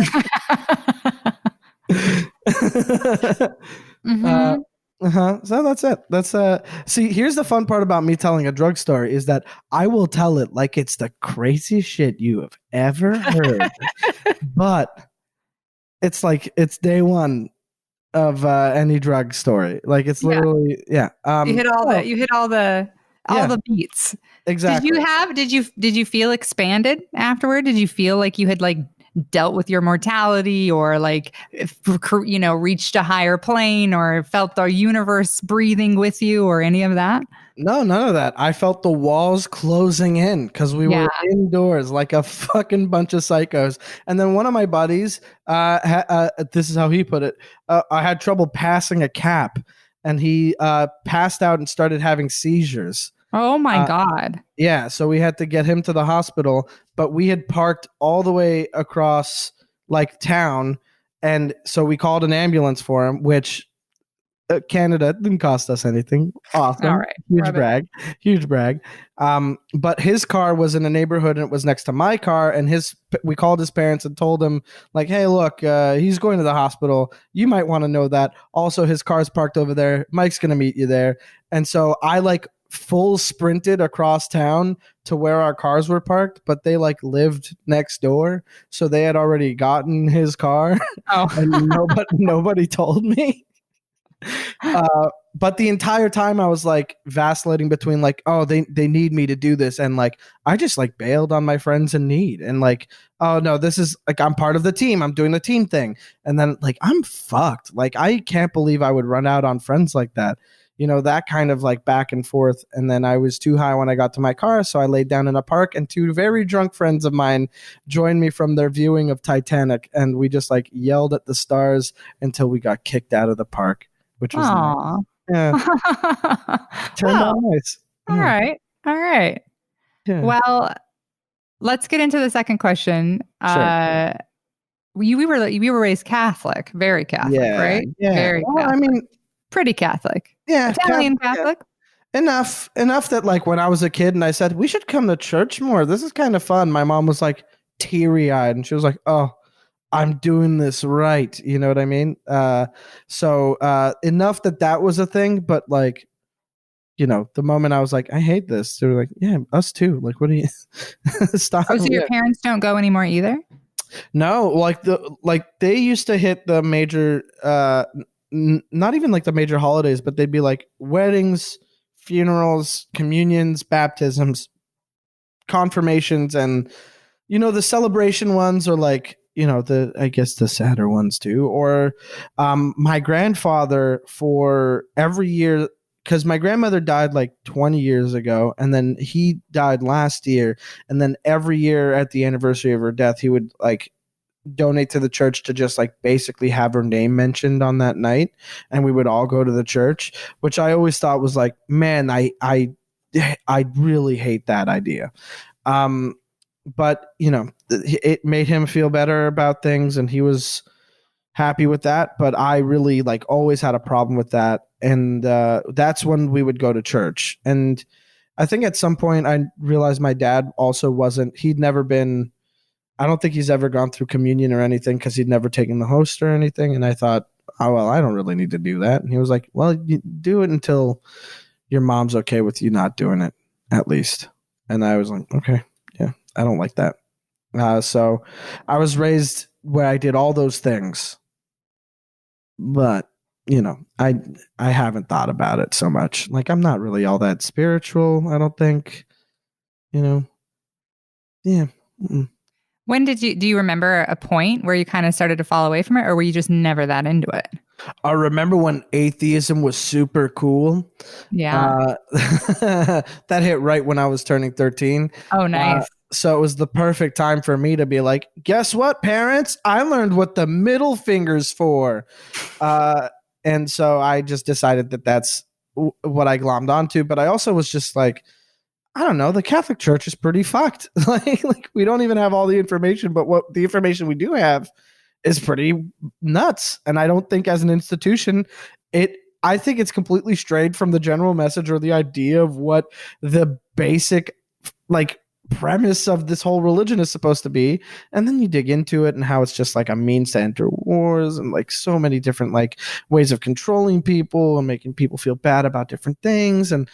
Speaker 1: that's it. That's see, here's the fun part about me telling a drug story is that I will tell it like it's the craziest shit you have ever heard. But it's like it's day one. any drug story. Like it's
Speaker 2: Yeah.
Speaker 1: literally yeah. Oh,
Speaker 2: You hit all
Speaker 1: yeah,
Speaker 2: the beats.
Speaker 1: exactly.
Speaker 2: Did you feel expanded afterward? Did you feel like you had like dealt with your mortality or like reached a higher plane or felt the universe breathing with you or any of that?
Speaker 1: No, none of that. I felt the walls closing in because we
Speaker 2: Yeah.
Speaker 1: were indoors like a fucking bunch of psychos. And then one of my buddies, this is how he put it. I had trouble passing a cap, and he passed out and started having seizures.
Speaker 2: Oh my
Speaker 1: Uh,
Speaker 2: God.
Speaker 1: yeah, so we had to get him to the hospital, but we had parked all the way across like town, and so we called an ambulance for him, which Canada didn't cost us anything.
Speaker 2: All
Speaker 1: Awesome.
Speaker 2: right.
Speaker 1: Huge
Speaker 2: Rub it.
Speaker 1: brag. Huge brag. But his car was in a neighborhood and it was next to my car. And we called his parents and told him, like, hey, look, he's going to the hospital. You might want to know that. Also, his car's parked over there. Mike's going to meet you there. And so I like full sprinted across town to where our cars were parked, but they like lived next door. So they had already gotten his car
Speaker 2: Oh.
Speaker 1: and nobody told me. But the entire time I was like vacillating between like, oh, they need me to do this, and like I just like bailed on my friends in need, and like, oh no, this is like I'm part of the team, I'm doing the team thing, and then like I'm fucked. Like I can't believe I would run out on friends like that. That kind of like back and forth. And then I was too high when I got to my car, so I laid down in a park, and two very drunk friends of mine joined me from their viewing of Titanic, and we just like yelled at the stars until we got kicked out of the park, which was nice.
Speaker 2: Aw.
Speaker 1: Yeah, turned
Speaker 2: Well,
Speaker 1: out nice.
Speaker 2: all
Speaker 1: Yeah,
Speaker 2: right. All right.
Speaker 1: yeah,
Speaker 2: Well, let's get into the second question.
Speaker 1: sure.
Speaker 2: We were raised Catholic, very Catholic,
Speaker 1: Yeah,
Speaker 2: right?
Speaker 1: yeah.
Speaker 2: Very
Speaker 1: Well, I
Speaker 2: Catholic.
Speaker 1: mean,
Speaker 2: Pretty Catholic.
Speaker 1: yeah,
Speaker 2: Italian
Speaker 1: Yeah.
Speaker 2: Catholic.
Speaker 1: Enough that like when I was a kid and I said we should come to church more. This is kind of fun. My mom was like teary eyed, and she was like, "Oh, I'm doing this right." You know what I mean? So enough that was a thing, but like the moment I was like, I hate this, they were like, yeah, us too. Like, what do you stop?
Speaker 2: Oh, so your
Speaker 1: Yeah.
Speaker 2: parents don't go anymore either?
Speaker 1: No, like they used to hit the major, not even like the major holidays, but they'd be like weddings, funerals, communions, baptisms, confirmations, and the celebration ones are like the I guess the sadder ones too. Or my grandfather for every year, because my grandmother died like 20 years ago, and then he died last year, and then every year at the anniversary of her death he would like donate to the church to just like basically have her name mentioned on that night, and we would all go to the church, which I always thought was like, man, I really hate that idea. um but it made him feel better about things, and he was happy with that. But I really like always had a problem with that, and that's when we would go to church. And I think at some point I realized my dad also wasn't, he'd never been, I don't think he's ever gone through communion or anything, because he'd never taken the host or anything. And I thought, oh well, I don't really need to do that. And he was like, well, you do it until your mom's okay with you not doing it, at least. And I was like, okay, yeah, I don't like that. So I was raised where I did all those things, but I haven't thought about it so much. Like I'm not really all that spiritual, I don't think. You know, yeah. Mm-mm.
Speaker 2: When do you remember a point where you kind of started to fall away from it, or were you just never that into it?
Speaker 1: I remember when atheism was super cool.
Speaker 2: Yeah.
Speaker 1: Uh, that hit right when I was turning 13.
Speaker 2: Oh, nice.
Speaker 1: So it was the perfect time for me to be like, guess what, parents? I learned what the middle finger's for. And so I just decided that that's what I glommed onto. But I also was just like, I don't know, the Catholic Church is pretty fucked. like we don't even have all the information, but what the information we do have is pretty nuts. And I don't think as an institution, I think it's completely strayed from the general message or the idea of what the basic like premise of this whole religion is supposed to be. And then you dig into it and how it's just like a means to enter wars and like so many different like ways of controlling people and making people feel bad about different things. And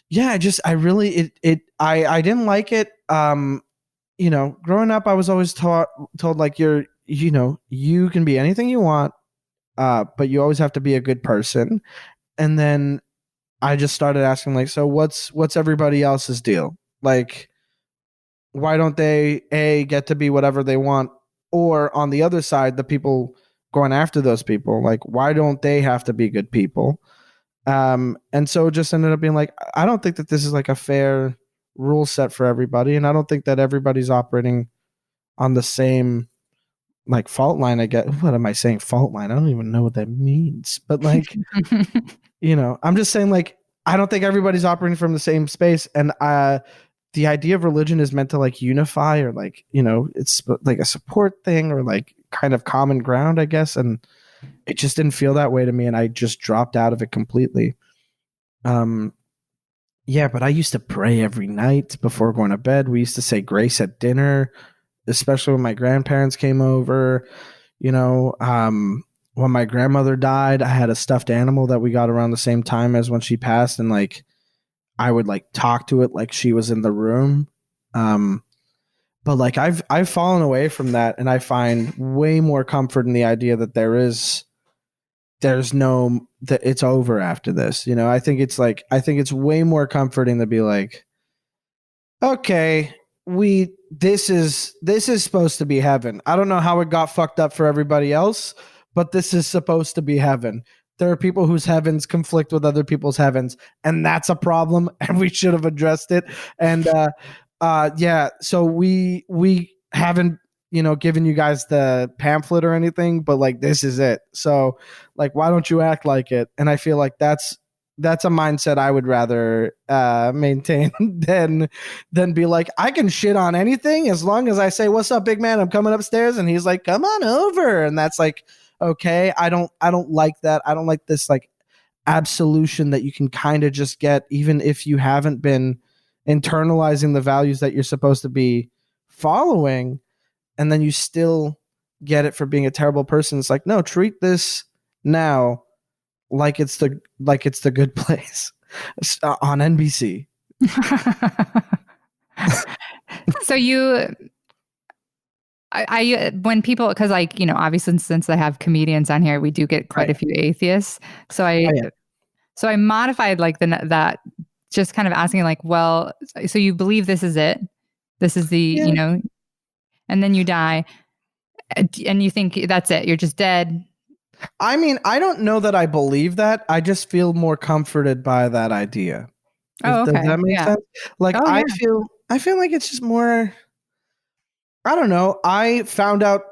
Speaker 1: yeah, I really I didn't like it. Growing up I was always told like you can be anything you want. but you always have to be a good person. And then I just started asking, like, so what's everybody else's deal? Like, why don't they get to be whatever they want, or on the other side, the people going after those people, like, why don't they have to be good people? And so it just ended up being like, I don't think that this is like a fair rule set for everybody, and I don't think that everybody's operating on the same like fault line. I get, what am I saying, fault line? I don't even know what that means, but like, I'm just saying, like, I don't think everybody's operating from the same space, and the idea of religion is meant to like unify, or like, it's like a support thing, or like kind of common ground, I guess. And it just didn't feel that way to me, and I just dropped out of it completely. Yeah, but I used to pray every night before going to bed. We used to say grace at dinner, especially when my grandparents came over. When my grandmother died, I had a stuffed animal that we got around the same time as when she passed, and like I would like talk to it like she was in the room. But like I've fallen away from that, and I find way more comfort in the idea that there's no, that it's over after this. I think it's way more comforting to be like, okay, this is supposed to be heaven. I don't know how it got fucked up for everybody else, but this is supposed to be heaven. There are people whose heavens conflict with other people's heavens, and that's a problem, and we should have addressed it. And yeah, so we haven't given you guys the pamphlet or anything, but like this is it. So like, why don't you act like it? And I feel like that's a mindset I would rather maintain than be like, I can shit on anything as long as I say, "What's up, big man? I'm coming upstairs," and he's like, "Come on over," and that's like, okay. I don't like that. I don't like this like absolution that you can kind of just get, even if you haven't been internalizing the values that you're supposed to be following, and then you still get it for being a terrible person. It's like, no, treat this now like it's the good place on NBC.
Speaker 2: So when people, because like, obviously since I have comedians on here, we do get quite
Speaker 1: Right.
Speaker 2: a few atheists. So
Speaker 1: Oh, yeah.
Speaker 2: so I modified like that, just kind of asking like, well, so you believe this is it? This is the,
Speaker 1: Yeah.
Speaker 2: and then you die, and you think that's it. You're just dead.
Speaker 1: I mean, I don't know that I believe that. I just feel more comforted by that idea.
Speaker 2: Oh,
Speaker 1: Does
Speaker 2: okay.
Speaker 1: that make
Speaker 2: Yeah.
Speaker 1: sense? Like,
Speaker 2: Oh, yeah.
Speaker 1: I feel like it's just more, I don't know. I found out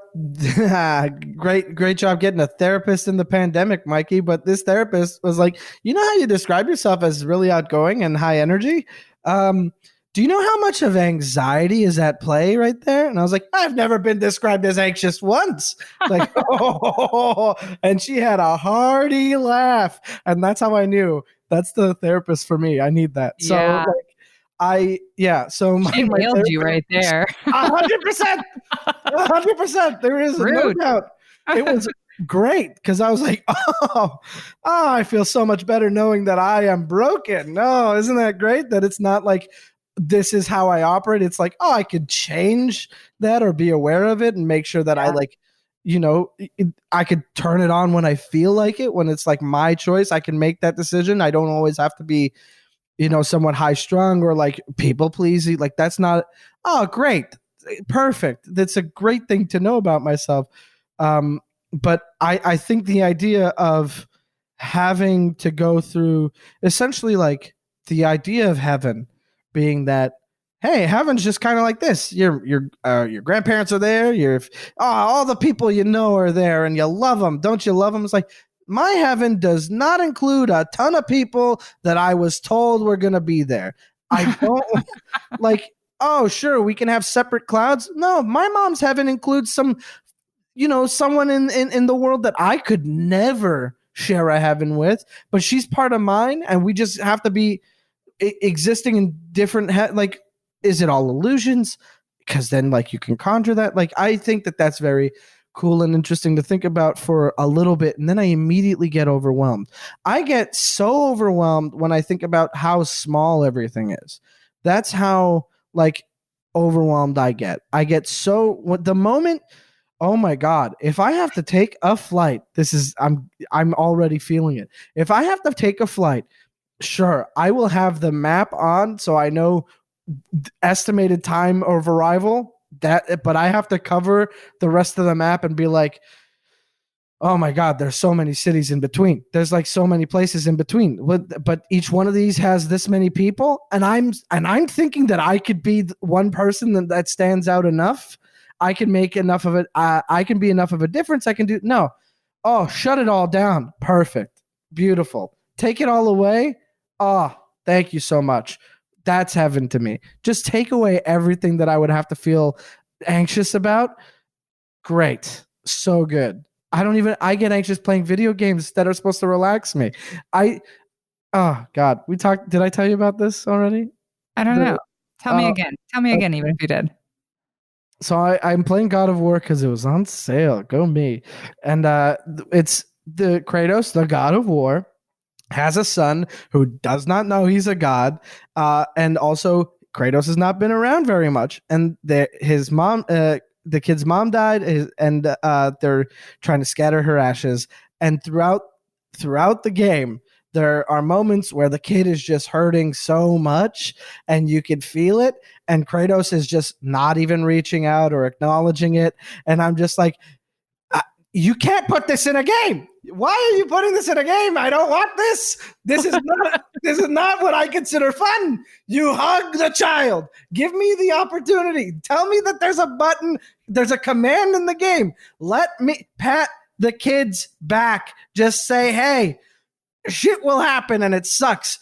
Speaker 1: great job getting a therapist in the pandemic, Mikey. But this therapist was like, you know how you describe yourself as really outgoing and high energy? Do you know how much of anxiety is at play right there? And I was like, I've never been described as anxious once. Like, oh, and she had a hearty laugh. And that's how I knew that's the therapist for me. I need that. So
Speaker 2: Yeah.
Speaker 1: like, so my
Speaker 2: She nailed you
Speaker 1: therapist,
Speaker 2: right there.
Speaker 1: 100%, 100%. There is no
Speaker 2: Rude.
Speaker 1: doubt. It was great because I was like, oh, I feel so much better knowing that I am broken. No, isn't that great that it's not like this is how I operate? It's like, oh, I could change that or be aware of it and make sure that I like, I could turn it on when I feel like it, when it's like my choice. I can make that decision. I don't always have to be somewhat high strung or like people pleasing. Like that's not, oh, great. Perfect. That's a great thing to know about myself. But I think the idea of having to go through essentially like the idea of heaven being that, hey, heaven's just kind of like this. Your grandparents are there. All the people you know are there, and you love them. Don't you love them? It's like, my heaven does not include a ton of people that I was told were going to be there. I don't like, oh, sure, we can have separate clouds. No, my mom's heaven includes someone in the world that I could never share a heaven with, but she's part of mine, and we just have to be existing in different, like, is it all illusions? Because then, like, you can conjure that. Like, I think that that's very cool and interesting to think about for a little bit, and then I immediately get overwhelmed. I get so overwhelmed when I think about how small everything is. That's how like overwhelmed I get. I get so the moment Oh my God. If I have to take a flight, I'm already feeling it. If I have to take a flight, sure, I will have the map on so I know estimated time of arrival. But I have to cover the rest of the map and be like, oh my God, there's so many cities in between. There's like so many places in between. But each one of these has this many people, and I'm thinking that I could be one person that stands out enough. I can make enough of it. I can be enough of a difference. I can do no. Oh, shut it all down. Perfect. Beautiful. Take it all away. Oh, thank you so much. That's heaven to me. Just take away everything that I would have to feel anxious about. Great. So good. I get anxious playing video games that are supposed to relax me. I oh God. Did I tell you about this already?
Speaker 2: I don't
Speaker 1: The
Speaker 2: know. Tell me
Speaker 1: uh,
Speaker 2: again. Tell me
Speaker 1: uh,
Speaker 2: again, even if you did.
Speaker 1: so I'm playing God of War because it was on sale. Go me. And it's the Kratos, the God of War, has a son who does not know he's a god, and also Kratos has not been around very much, and his mom, the kid's mom died, and they're trying to scatter her ashes, and throughout the game. There are moments where the kid is just hurting so much and you can feel it. And Kratos is just not even reaching out or acknowledging it. And I'm just like, you can't put this in a game. Why are you putting this in a game? I don't want this. This is not what I consider fun. You hug the child. Give me the opportunity. Tell me that there's a button, there's a command in the game. Let me pat the kid's back. Just say, "Hey, shit will happen and it sucks,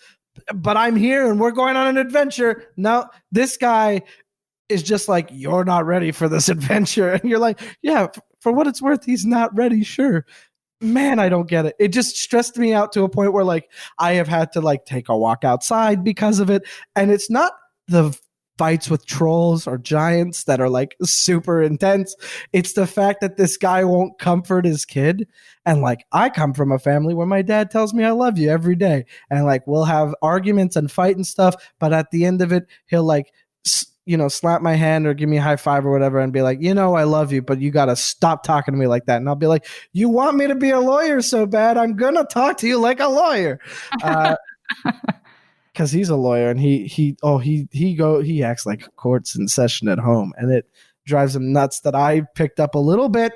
Speaker 1: but I'm here and we're going on an adventure." No, this guy is just like, "You're not ready for this adventure." And you're like, yeah, for what it's worth, he's not ready. Sure. Man, I don't get it. It just stressed me out to a point where like I have had to like take a walk outside because of it. And it's not the fights with trolls or giants that are like super intense. It's the fact that this guy won't comfort his kid. And like I come from a family where my dad tells me I love you every day. And like we'll have arguments and fight and stuff, but at the end of it, he'll like slap my hand or give me a high five or whatever and be like, I love you, but you got to stop talking to me like that. And I'll be like, you want me to be a lawyer so bad? I'm going to talk to you like a lawyer. Cause he's a lawyer and he acts like court's in session at home, and it drives him nuts that I picked up a little bit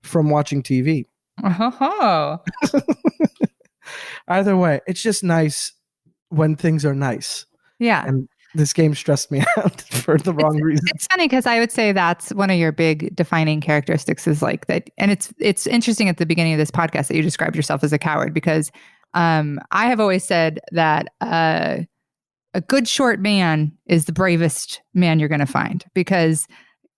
Speaker 1: from watching TV.
Speaker 2: Oh.
Speaker 1: Either way, it's just nice when things are nice.
Speaker 2: Yeah.
Speaker 1: And this game stressed me out for the wrong reason.
Speaker 2: It's funny because I would say that's one of your big defining characteristics is like that. And it's interesting at the beginning of this podcast that you described yourself as a coward because I have always said that a good short man is the bravest man you're going to find because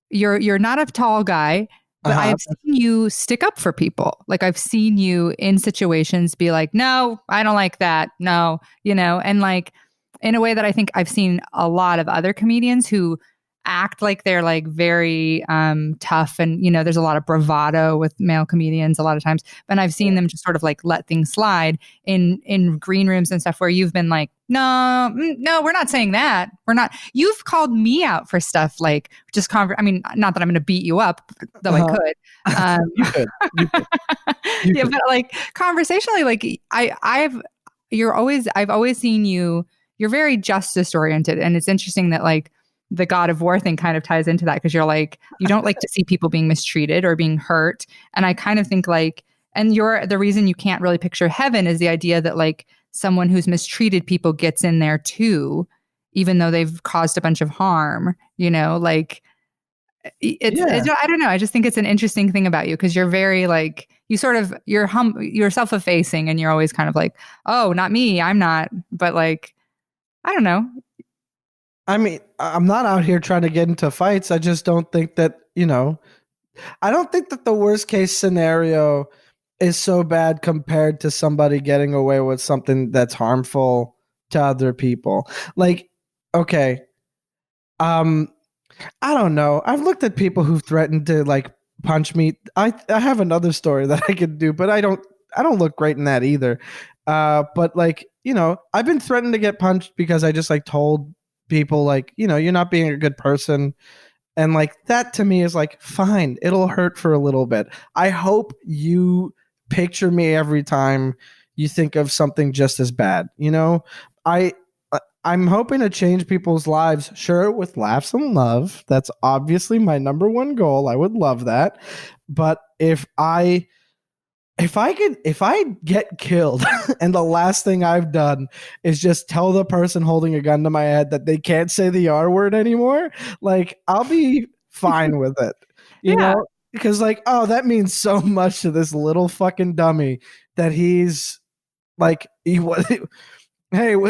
Speaker 2: you're not a tall guy, but I've seen you stick up for people. Like I've seen you in situations be like, no, I don't like that. No, and like, in a way that I think I've seen a lot of other comedians who act like they're like very tough and there's a lot of bravado with male comedians a lot of times, and I've seen them just sort of like let things slide in green rooms and stuff where you've been like, no, we're not saying that, you've called me out for stuff like just I mean, not that I'm going to beat you up, though I could.
Speaker 1: You could.
Speaker 2: Yeah, but like conversationally, like I've always seen you're very justice oriented, and it's interesting that like the God of War thing kind of ties into that because you're like, you don't like to see people being mistreated or being hurt. And I kind of think like, and the reason you can't really picture heaven is the idea that like someone who's mistreated people gets in there too, even though they've caused a bunch of harm, like it's I don't know. I just think it's an interesting thing about you because you're very like, you're self-effacing and you're always kind of like, oh, not me. I'm not. But like, I don't know.
Speaker 1: I mean, I'm not out here trying to get into fights. I just don't think that, I don't think that the worst case scenario is so bad compared to somebody getting away with something that's harmful to other people. Like, okay, I don't know. I've looked at people who've threatened to like punch me. I have another story that I could do, but I don't look great in that either. But like, I've been threatened to get punched because I just like told people like, you're not being a good person. And like that to me is like, fine, it'll hurt for a little bit. I hope you picture me every time you think of something just as bad. I I'm hoping to change people's lives, sure, with laughs and love. That's obviously my number one goal. I would love that. But if I get killed and the last thing I've done is just tell the person holding a gun to my head that they can't say the R word anymore, like I'll be fine with it,
Speaker 2: Yeah.
Speaker 1: because like, oh, that means so much to this little fucking dummy that he's like, hey,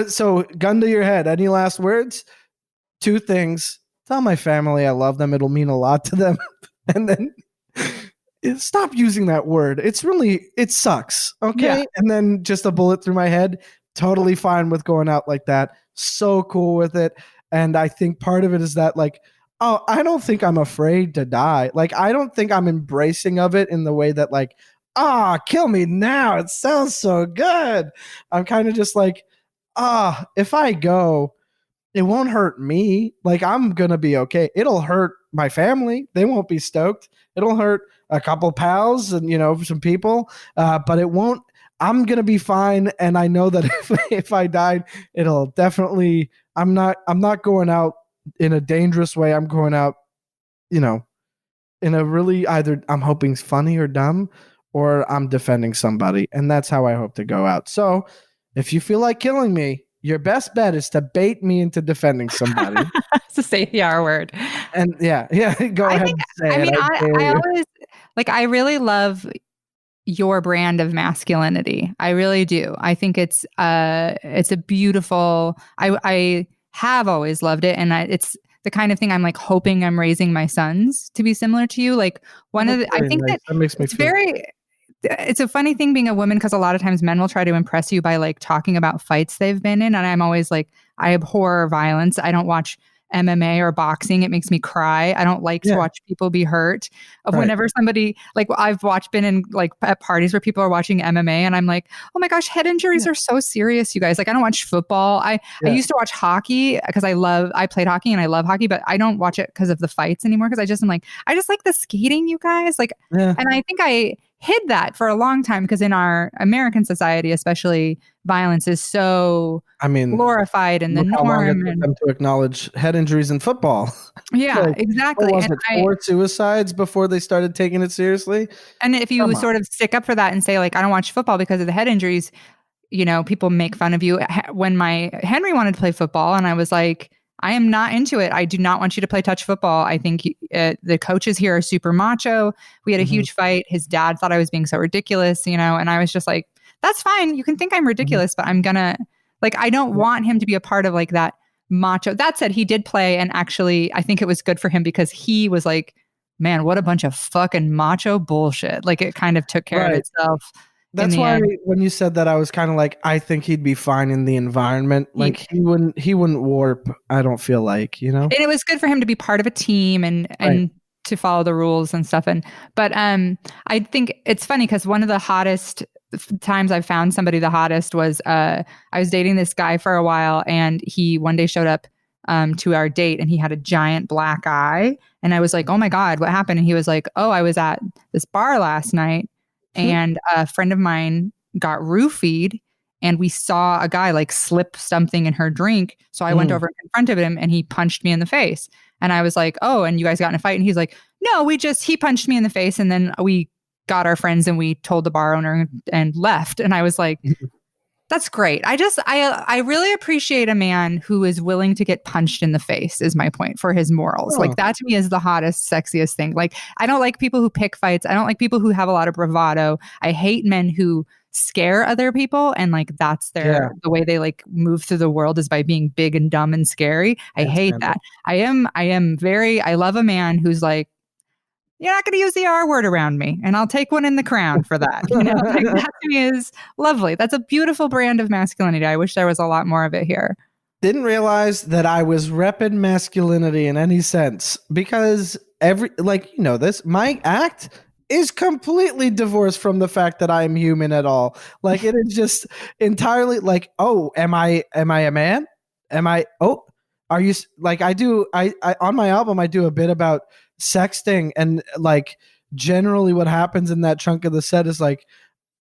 Speaker 1: so gun to your head. Any last words? Two things. Tell my family I love them. It'll mean a lot to them. And then stop using that word. It sucks. Okay.
Speaker 2: Yeah.
Speaker 1: And then just a bullet through my head. Totally fine with going out like that. So cool with it. And I think part of it is that, like, oh, I don't think I'm afraid to die. Like, I don't think I'm embracing of it in the way that, like, kill me now. It sounds so good. I'm kind of just like, if I go, it won't hurt me. Like, I'm gonna be okay. It'll hurt my family. They won't be stoked. It'll hurt a couple pals and some people, but it won't. I'm gonna be fine, and I know that if I died, it'll definitely. I'm not going out in a dangerous way. I'm going out, in a really, either I'm hoping funny or dumb, or I'm defending somebody, and that's how I hope to go out. So, if you feel like killing me, your best bet is to bait me into defending somebody.
Speaker 2: To say the R word.
Speaker 1: And yeah, go
Speaker 2: I
Speaker 1: ahead
Speaker 2: think,
Speaker 1: and say
Speaker 2: I
Speaker 1: it.
Speaker 2: mean,
Speaker 1: I dare
Speaker 2: I
Speaker 1: you.
Speaker 2: always like, I really love your brand of masculinity. I really do. I think it's a beautiful, I have always loved it. And it's the kind of thing I'm like hoping I'm raising my sons to be similar to you. Like
Speaker 1: Oh,
Speaker 2: one of
Speaker 1: that's
Speaker 2: the, I
Speaker 1: very
Speaker 2: think
Speaker 1: nice.
Speaker 2: that
Speaker 1: That makes me
Speaker 2: it's
Speaker 1: feel.
Speaker 2: very, it's a funny thing being a woman because a lot of times men will try to impress you by like talking about fights they've been in. And I'm always like, I abhor violence. I don't watch MMA or boxing. It makes me cry. I don't like to
Speaker 1: Yeah,
Speaker 2: watch people be hurt. Of
Speaker 1: right.
Speaker 2: whenever somebody like I've watched been in like at parties where people are watching MMA and I'm like, oh my gosh, head injuries
Speaker 1: Yeah,
Speaker 2: are so serious, you guys. Like I don't watch football. I
Speaker 1: yeah,
Speaker 2: used to watch hockey because I played hockey and I love hockey, but I don't watch it because of the fights anymore because I just like the skating, you guys. Like,
Speaker 1: yeah.
Speaker 2: and I think I hid that for a long time because in our American society, especially, violence is so
Speaker 1: I mean,
Speaker 2: glorified and the
Speaker 1: look how long it
Speaker 2: norm.
Speaker 1: took
Speaker 2: And
Speaker 1: them to acknowledge head injuries in football.
Speaker 2: yeah,
Speaker 1: Like, what
Speaker 2: exactly.
Speaker 1: was it? Four suicides before they started taking it seriously?
Speaker 2: And if you
Speaker 1: Come on.
Speaker 2: sort of stick up for that and say, like, I don't watch football because of the head injuries, people make fun of you. When my Henry wanted to play football, and I was like, I am not into it. I do not want you to play touch football. I think the coaches here are super macho. We had a
Speaker 1: Mhm,
Speaker 2: huge fight. His dad thought I was being so ridiculous, and I was just like, that's fine. You can think I'm
Speaker 1: mhm.
Speaker 2: ridiculous, but I'm gonna, like, I don't
Speaker 1: Yeah.
Speaker 2: want him to be a part of like that macho. That said, he did play, and actually, I think it was good for him because he was like, man, what a bunch of fucking macho bullshit. Like it kind of took care of
Speaker 1: Right.
Speaker 2: itself in
Speaker 1: That's
Speaker 2: the
Speaker 1: why
Speaker 2: end.
Speaker 1: when you said that, I was kind of like, I think he'd be fine in the environment.
Speaker 2: He,
Speaker 1: Like he wouldn't warp. I don't feel like.
Speaker 2: and it was good for him to be part of a team and
Speaker 1: Right.
Speaker 2: to follow the rules and stuff. And but I think it's funny because one of the hottest times I've found somebody the hottest was I was dating this guy for a while and he one day showed up to our date and he had a giant black eye and I was like, oh my god, what happened? And he was like, oh, I was at this bar last night and a friend of mine got roofied and we saw a guy like slip something in her drink. So I went
Speaker 1: Mm.
Speaker 2: over and confronted him and he punched me in the face. And I was like, oh, and you guys got in a fight? And he's like, no, he punched me in the face. And then we got our friends and we told the bar owner and left. And I was like, that's great. I really appreciate a man who is willing to get punched in the face is my point for his morals. Like
Speaker 1: Oh,
Speaker 2: that to me is the hottest, sexiest thing. Like I don't like people who pick fights. I don't like people who have a lot of bravado. I hate men who scare other people and like that's
Speaker 1: yeah.
Speaker 2: the way they like move through the world is by being big and dumb and scary. I
Speaker 1: Can't
Speaker 2: hate
Speaker 1: stand
Speaker 2: that.
Speaker 1: it.
Speaker 2: I love a man who's like, you're not going to use the R word around me, and I'll take one in the crown for that. Like that to me is lovely. That's a beautiful brand of masculinity. I wish there was a lot more of it here.
Speaker 1: Didn't realize that I was repping masculinity in any sense because this, my act is completely divorced from the fact that I am human at all. Like it is just entirely like, oh, am I a man? Am I, oh, are you like I do I on my album I do a bit about sexting, and like generally what happens in that chunk of the set is like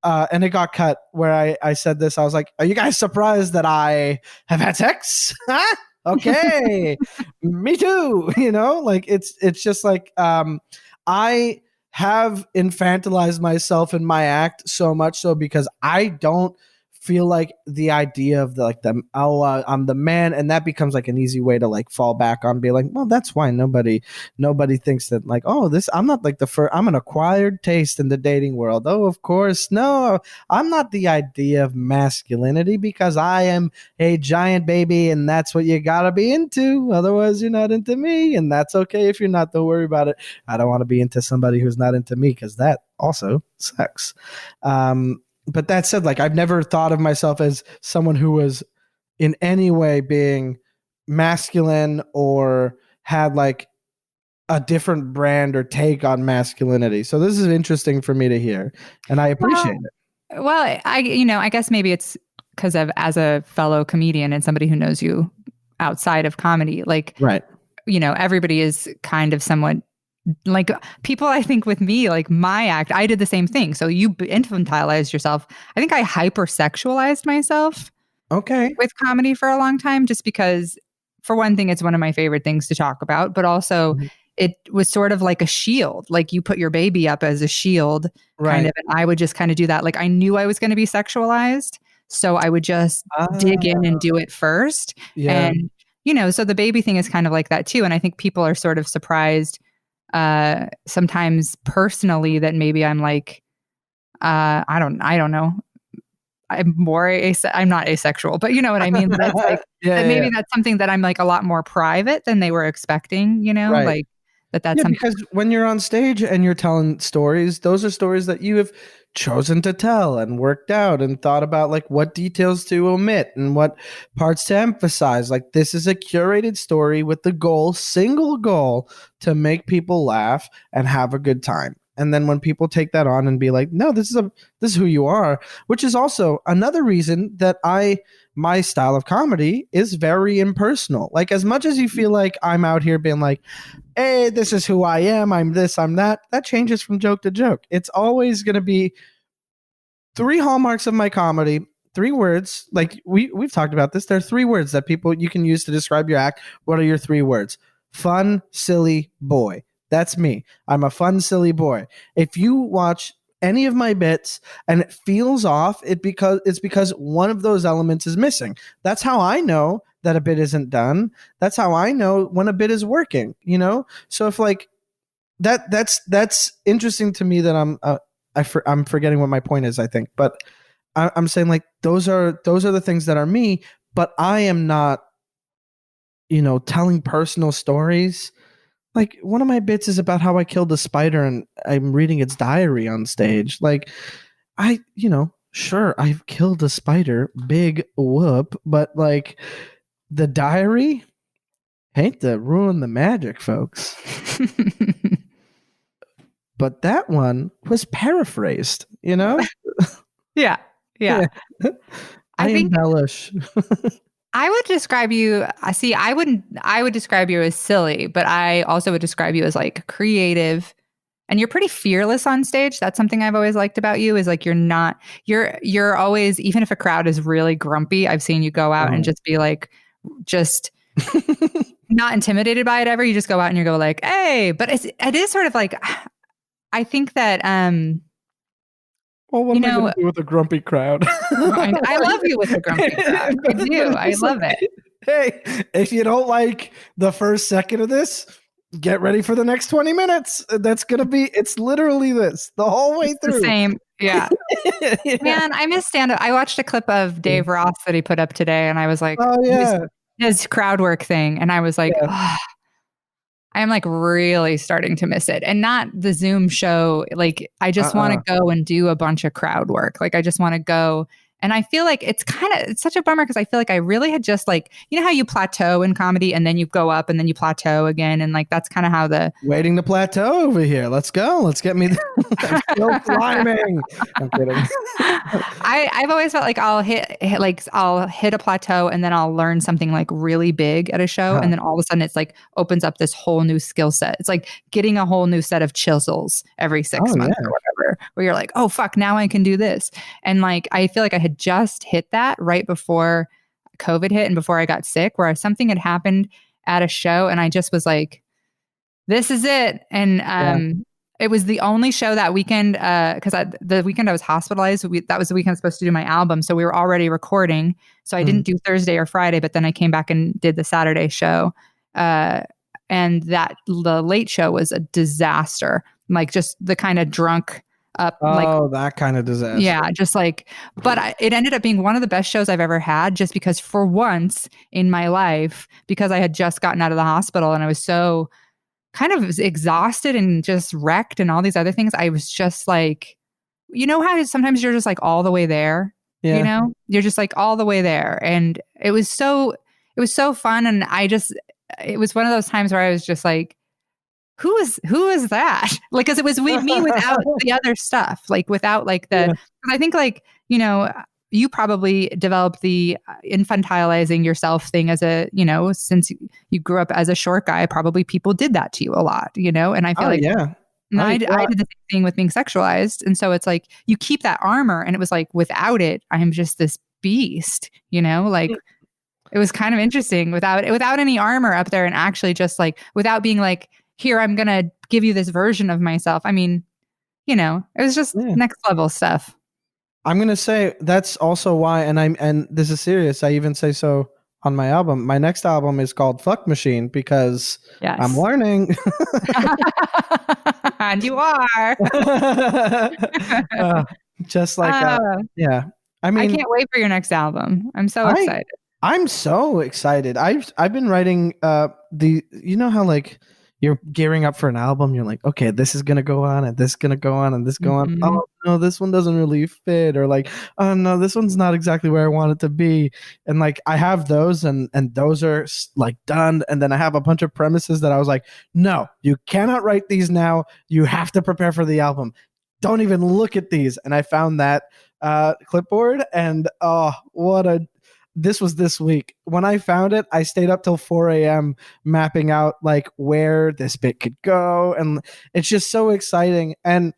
Speaker 1: and it got cut where I said this. I was like, "Are you guys surprised that I have had sex?" Huh? Okay, me too. You know, like it's just like I have infantilized myself in my act so much so because I don't feel like the idea of the like the I'm the man, and that becomes like an easy way to like fall back on, be like, well, that's why nobody thinks that like, oh, this I'm not like the first, I'm an acquired taste in the dating world. Oh, of course, no, I'm not the idea of masculinity because I am a giant baby, and that's what you gotta be into. Otherwise, you're not into me, and that's okay if you're not. Don't worry about it. I don't want to be into somebody who's not into me because that also sucks. But that said, like I've never thought of myself as someone who was in any way being masculine or had like a different brand or take on masculinity. So this is interesting for me to hear, and I appreciate it.
Speaker 2: Well, I guess maybe it's because of as a fellow comedian and somebody who knows you outside of comedy, like,
Speaker 1: Right.
Speaker 2: Everybody is kind of somewhat like people. I think with me, like my act, I did the same thing. So you infantilized yourself. I think I hypersexualized myself.
Speaker 1: Okay.
Speaker 2: With comedy for a long time, just because, for one thing, it's one of my favorite things to talk about, but also
Speaker 1: Mm-hmm.
Speaker 2: it was sort of like a shield. Like you put your baby up as a shield, kind
Speaker 1: Right.
Speaker 2: of, and I would just kind of do that. Like I knew I was going to be sexualized, so I would just dig in and do it first.
Speaker 1: Yeah.
Speaker 2: And so the baby thing is kind of like that too. And I think people are sort of surprised sometimes personally that maybe I'm like, I don't know. I'm not asexual, but you know what I mean? That's like, that maybe
Speaker 1: Yeah.
Speaker 2: that's something that I'm like a lot more private than they were expecting,
Speaker 1: Right.
Speaker 2: like that's
Speaker 1: Yeah,
Speaker 2: something.
Speaker 1: because when you're on stage and you're telling stories, those are stories that you have chosen to tell and worked out and thought about like what details to omit and what parts to emphasize. Like this is a curated story with the single goal to make people laugh and have a good time. And then when people take that on and be like, no, this is who you are, which is also another reason that my style of comedy is very impersonal. Like as much as you feel like I'm out here being like, hey, this is who I am, I'm this, I'm that, that changes from joke to joke. It's always going to be three hallmarks of my comedy, three words. Like we've talked about this. There are three words that people you can use to describe your act. What are your three words? Fun, silly, boy. That's me. I'm a fun, silly boy. If you watch any of my bits and it feels off, it's because one of those elements is missing. That's how I know that a bit isn't done. That's how I know when a bit is working, So if like that's interesting to me that I'm forgetting what my point is, I think. But I'm saying like those are the things that are me, but I am not, telling personal stories. Like one of my bits is about how I killed a spider and I'm reading its diary on stage. Like sure, I've killed a spider, big whoop, but like the diary, hate to ruin the magic, folks. But that one was paraphrased,
Speaker 2: Yeah.
Speaker 1: Yeah. I
Speaker 2: I think
Speaker 1: embellish.
Speaker 2: I would describe you, I would describe you as silly, but I also would describe you as like creative, and you're pretty fearless on stage. That's something I've always liked about you, is like you're always, even if a crowd is really grumpy, I've seen you go out and just be like, just not intimidated by it ever. You just go out and you go like, hey, but it is sort of like, I think that,
Speaker 1: well, what am I going to do with a grumpy crowd?
Speaker 2: I love you with a grumpy crowd. I do. I love it.
Speaker 1: Hey, if you don't like the first second of this, get ready for the next 20 minutes. It's literally this the whole way through.
Speaker 2: The same. Yeah.
Speaker 1: Yeah.
Speaker 2: Man, I miss stand-up. I watched a clip of Dave Ross that he put up today, and I was like,
Speaker 1: oh yeah,
Speaker 2: his crowd work thing. And I was like,
Speaker 1: yeah.
Speaker 2: I'm like really starting to miss it. And not the Zoom show. Like, I just want to go and do a bunch of crowd work. Like, I just want to go And I feel like it's such a bummer because I feel like I really had just like, you know how you plateau in comedy and then you go up and then you plateau again. And like, that's kind of how
Speaker 1: waiting to plateau over here. Let's go. Let's get me. I'm still climbing. I'm kidding.
Speaker 2: I've always felt like I'll hit a plateau and then I'll learn something like really big at a show. And then all of a sudden it's like opens up this whole new skill set. It's like getting a whole new set of chisels every 6 months or whatever, where you're like, oh, fuck, now I can do this. And like, I feel like I had just hit that right before COVID hit and before I got sick, where something had happened at a show and I just was like, this is it. And it was the only show that weekend because the weekend I was hospitalized, that was the weekend I was supposed to do my album. So we were already recording. So I didn't do Thursday or Friday, but then I came back and did the Saturday show. And the late show was a disaster, like just the kind of drunk up.
Speaker 1: That kind of disaster.
Speaker 2: Yeah, just like, but it ended up being one of the best shows I've ever had just because for once in my life, because I had just gotten out of the hospital and I was so kind of exhausted and just wrecked and all these other things. I was just like, you know how sometimes you're just like all the way there, you know, you're just like all the way there. And it was so fun. And it was one of those times where I was just like, who is that? Like, cause it was with me without the other stuff, like without like I think like, you know, you probably developed the infantilizing yourself thing as a, you know, since you grew up as a short guy, probably people did that to you a lot, you know? And I feel I did the same thing with being sexualized. And so it's like, you keep that armor and it was like, without it, I'm just this beast, you know, like it was kind of interesting without any armor up there and actually just like, without being like, here, I'm going to give you this version of myself. I mean, you know, it was just next level stuff.
Speaker 1: I'm gonna say that's also why, and this is serious. I even say so on my album. My next album is called Fuck Machine because I'm learning.
Speaker 2: And you are.
Speaker 1: Just like I mean,
Speaker 2: I can't wait for your next album. I'm so excited.
Speaker 1: I'm so excited. I've been writing you know how like you're gearing up for an album, you're like, okay, this is gonna go on and this is gonna go on and this go on. Oh no, this one doesn't really fit, or like, oh no, this one's not exactly where I want it to be. And like I have those and those are like done. And then I have a bunch of premises that I was like, no, you cannot write these now. You have to prepare for the album. Don't even look at these. And I found that clipboard and this was this week. When I found it, I stayed up till 4 a.m. mapping out like where this bit could go. And it's just so exciting. And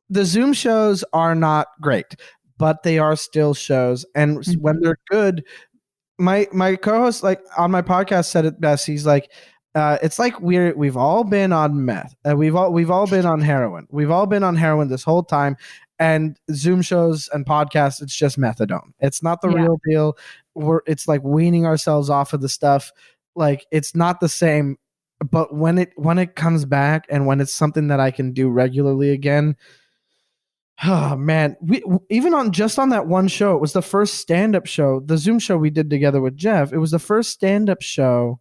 Speaker 1: the Zoom shows are not great, but they are still shows. And when they're good, my co-host like on my podcast said it best. He's like, it's like we've all been on meth. We've all been on heroin. We've all been on heroin this whole time. And Zoom shows and podcasts, it's just methadone. It's not the real deal. It's like weaning ourselves off of the stuff. Like it's not the same. But when it comes back and when it's something that I can do regularly again, oh man, even on that one show, it was the first stand-up show, the Zoom show we did together with Jeff. It was the first stand-up show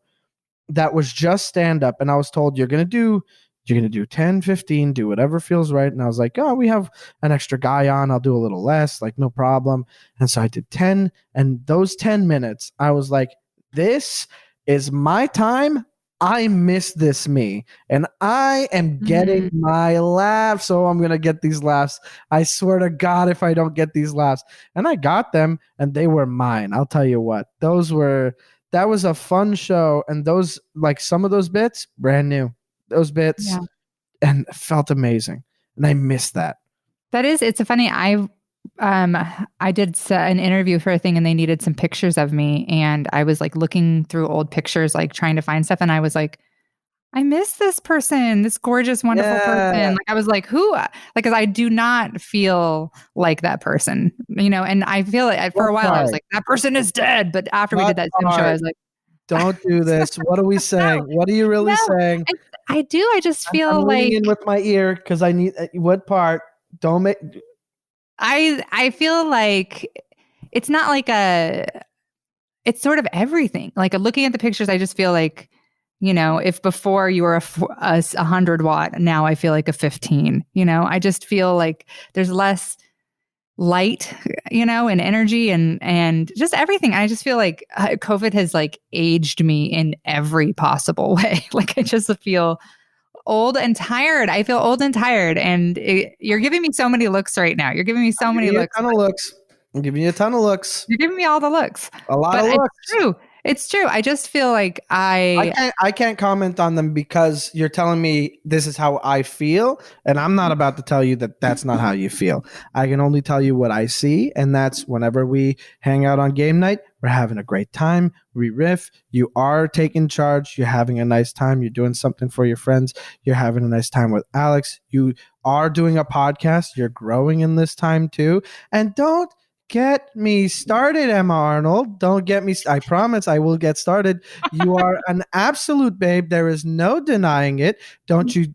Speaker 1: that was just stand-up, and I was told you're gonna do 10, 15, do whatever feels right. And I was like, oh, we have an extra guy on. I'll do a little less, like no problem. And so I did 10. And those 10 minutes, I was like, this is my time. I miss this me. And I am getting my laughs. So I'm going to get these laughs. I swear to God, if I don't get these laughs. And I got them and they were mine. I'll tell you what, that was a fun show. And those, like some of those bits, brand new. Those bits and felt amazing, and I missed that.
Speaker 2: It's funny. I did an interview for a thing, and they needed some pictures of me, and I was like looking through old pictures, like trying to find stuff, and I was like, I miss this person, this gorgeous, wonderful person. Like I was like, who? Like, because I do not feel like that person, you know. And I feel like for a while I was like, that person is dead. But after we did that Zoom show, I was like,
Speaker 1: don't do this. What are we saying? What are you really saying?
Speaker 2: I do. I just feel
Speaker 1: I'm
Speaker 2: like
Speaker 1: in with my ear because I need what part? Don't make.
Speaker 2: I feel like it's not like it's sort of everything. Like looking at the pictures, I just feel like, you know, if before you were a 100 watt, now I feel like a 15. You know, I just feel like there's less light, and energy and just everything. I just feel like COVID has like aged me in every possible way. Like I just feel old and tired. I feel old and tired. And you're giving me so many looks right now. You're giving me so many looks.
Speaker 1: A ton of looks. I'm giving you a ton of looks.
Speaker 2: You're giving me all the looks.
Speaker 1: A lot of
Speaker 2: looks.
Speaker 1: It's
Speaker 2: true. It's true. I just feel like
Speaker 1: I can't comment on them because you're telling me this is how I feel, and I'm not about to tell you that that's not how you feel. I can only tell you what I see, and that's whenever we hang out on game night, we're having a great time. We riff. You are taking charge. You're having a nice time. You're doing something for your friends. You're having a nice time with Alex. You are doing a podcast. You're growing in this time too. And don't get me started, Emma Arnold. Don't get me. I promise I will get started. You are an absolute babe. There is no denying it. Don't you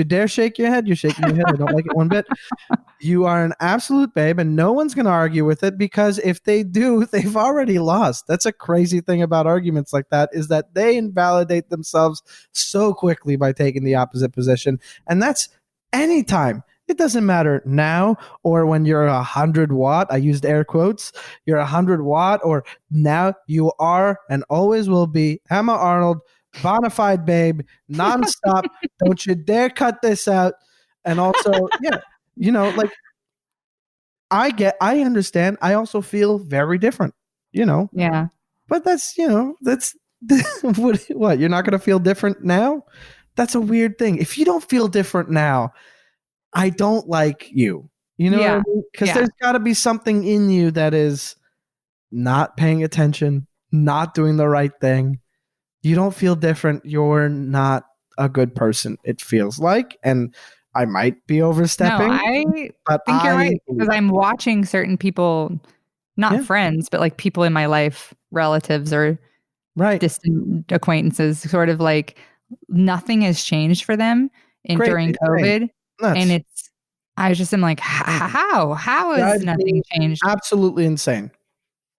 Speaker 1: dare shake your head. You're shaking your head. I don't like it one bit. You are an absolute babe, and no one's going to argue with it, because if they do, they've already lost. That's a crazy thing about arguments like that, is that they invalidate themselves so quickly by taking the opposite position. And that's anytime. It doesn't matter now or when you're 100 watt. I used air quotes. You're 100 watt, or now you are and always will be Emma Arnold, bona fide babe, nonstop. Don't you dare cut this out. And also, yeah, like I understand. I also feel very different,
Speaker 2: Yeah.
Speaker 1: But that's what, you're not going to feel different now? That's a weird thing. If you don't feel different now, I don't like you. You know what I mean? Because there's got to be something in you that is not paying attention, not doing the right thing. You don't feel different. You're not a good person, it feels like. And I might be overstepping.
Speaker 2: No, I think you're right, because I'm watching certain people, not friends, but like people in my life, relatives or distant acquaintances, sort of like nothing has changed for them during COVID. And I just am like, how has nothing changed?
Speaker 1: Absolutely insane.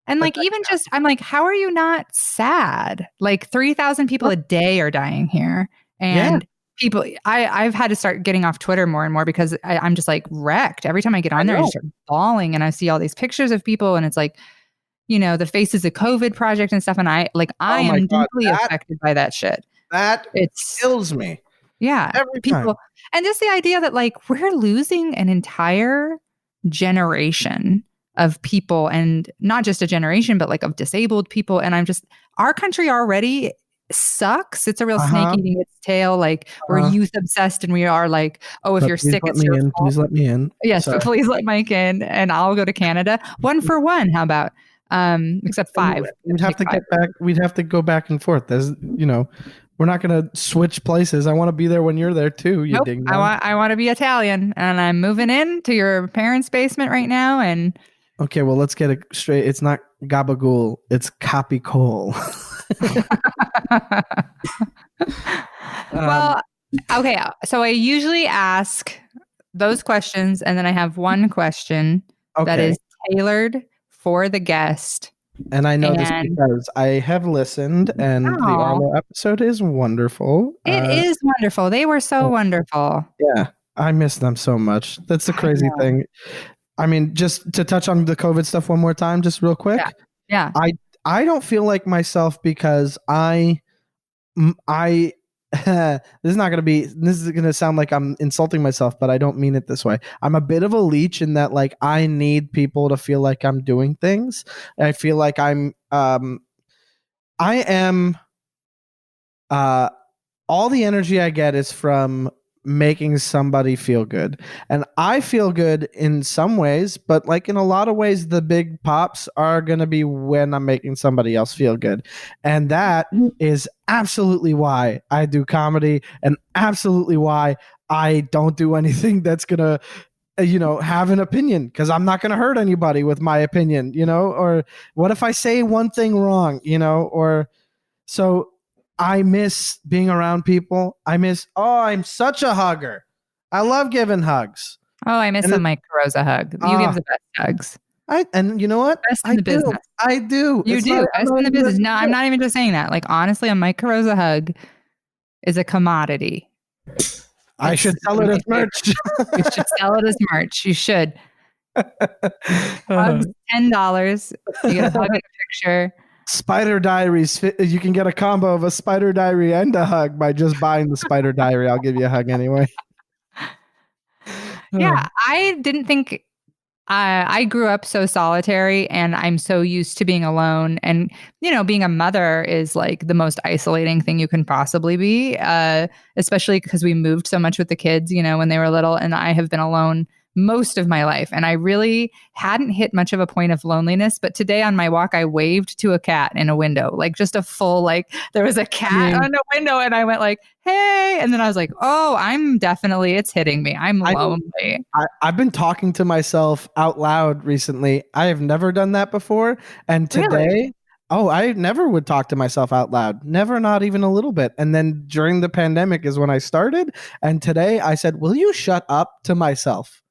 Speaker 2: And like, even just, I'm like, how are you not sad? Like 3,000 people a day are dying here. And people, I've had to start getting off Twitter more and more, because I'm just like wrecked. Every time I get on there, I just start bawling, and I see all these pictures of people, and it's like, the Faces of COVID project and stuff. And I am deeply affected by that shit.
Speaker 1: It kills me.
Speaker 2: Yeah.
Speaker 1: Every
Speaker 2: people
Speaker 1: time.
Speaker 2: And just the idea that like we're losing an entire generation of people, and not just a generation, but like of disabled people. And our country already sucks. It's a real snake eating its tail. Like we're youth obsessed, and we are like, oh, if you're sick, it's your fault.
Speaker 1: Please let me in.
Speaker 2: Yes, but please let Mike in, and I'll go to Canada. 1 for 1. How about? Except 5.
Speaker 1: We'd have to get back. We'd have to go back and forth. There's, we're not going to switch places. I want to be there when you're there too.
Speaker 2: Nope. I want to be Italian, and I'm moving in to your parents' basement right now. And
Speaker 1: okay, well, let's get it straight. It's not gabagool. It's capicole.
Speaker 2: Well, okay. So I usually ask those questions, and then I have one question that is tailored for the guest.
Speaker 1: And I know this because I have listened, and the Arlo episode is wonderful.
Speaker 2: It is wonderful. They were so wonderful.
Speaker 1: Yeah, I miss them so much. That's the crazy thing. I mean, just to touch on the COVID stuff one more time, just real quick.
Speaker 2: Yeah.
Speaker 1: I don't feel like myself, because this is going to sound like I'm insulting myself, but I don't mean it this way. I'm a bit of a leech in that, like, I need people to feel like I'm doing things. I feel like I am all the energy I get is from making somebody feel good. And I feel good in some ways, but like in a lot of ways, the big pops are going to be when I'm making somebody else feel good. And that is absolutely why I do comedy, and absolutely why I don't do anything that's going to, have an opinion, because I'm not going to hurt anybody with my opinion, or what if I say one thing wrong, so I miss being around people. I'm such a hugger. I love giving hugs.
Speaker 2: Oh, I miss a Mike Carrozza hug. You give the best hugs.
Speaker 1: And you know what?
Speaker 2: Best in the business.
Speaker 1: I do.
Speaker 2: You do. Best in the business. No, I'm not even just saying that. Like, honestly, a Mike Carrozza hug is a commodity.
Speaker 1: I should sell it as merch.
Speaker 2: You should sell it as merch. You should.
Speaker 1: Uh,
Speaker 2: Hugs, $10. You get a hug and a picture.
Speaker 1: Spider Diaries. You can get a combo of a Spider Diary and a hug by just buying the Spider Diary. I'll give you a hug anyway.
Speaker 2: Yeah, I didn't think I grew up so solitary and I'm so used to being alone. And, being a mother is like the most isolating thing you can possibly be, especially because we moved so much with the kids, when they were little. And I have been alone most of my life. And I really hadn't hit much of a point of loneliness. But today on my walk, I waved to a cat in a window, like just a full, like there was a cat on the window. And I went like, hey. And then I was like, oh, it's hitting me. I'm lonely.
Speaker 1: I've been talking to myself out loud recently. I have never done that before. And today, I never would talk to myself out loud. Never, not even a little bit. And then during the pandemic is when I started. And today I said, will you shut up to myself?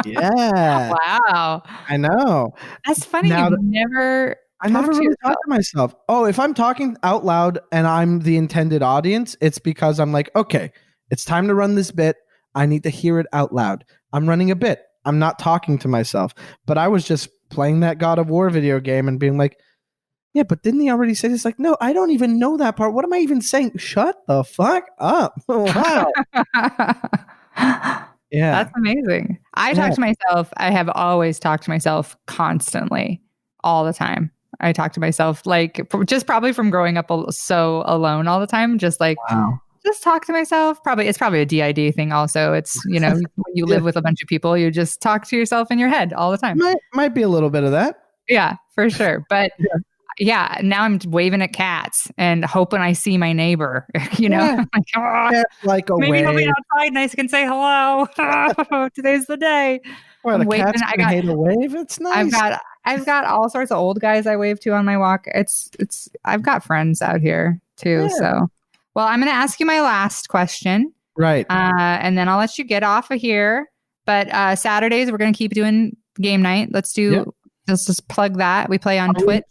Speaker 1: Yeah.
Speaker 2: Wow.
Speaker 1: I know.
Speaker 2: That's funny. I never
Speaker 1: really talk to myself. Oh, if I'm talking out loud and I'm the intended audience, it's because I'm like, okay, it's time to run this bit. I need to hear it out loud. I'm running a bit. I'm not talking to myself. But I was just playing that God of War video game and being like, yeah, but didn't he already say this? Like, no, I don't even know that part. What am I even saying? Shut the fuck up. Wow. Yeah.
Speaker 2: That's amazing. I talk to myself. I have always talked to myself constantly, all the time. I talk to myself like just probably from growing up so alone all the time. Just like, just talk to myself. It's probably a DID thing also. It's, when you live with a bunch of people, you just talk to yourself in your head all the time.
Speaker 1: Might be a little bit of that.
Speaker 2: Yeah, for sure. But yeah, now I'm waving at cats and hoping I see my neighbor,
Speaker 1: like a
Speaker 2: maybe
Speaker 1: wave.
Speaker 2: he'll be outside and I can say hello. Today's the day.
Speaker 1: Well, the cats can hate a wave. It's nice.
Speaker 2: I've got all sorts of old guys I wave to on my walk. I've got friends out here too. Yeah. So, well, I'm going to ask you my last question.
Speaker 1: Right.
Speaker 2: And then I'll let you get off of here. But Saturdays, we're going to keep doing game night. Let's just plug that. We play on Twitch.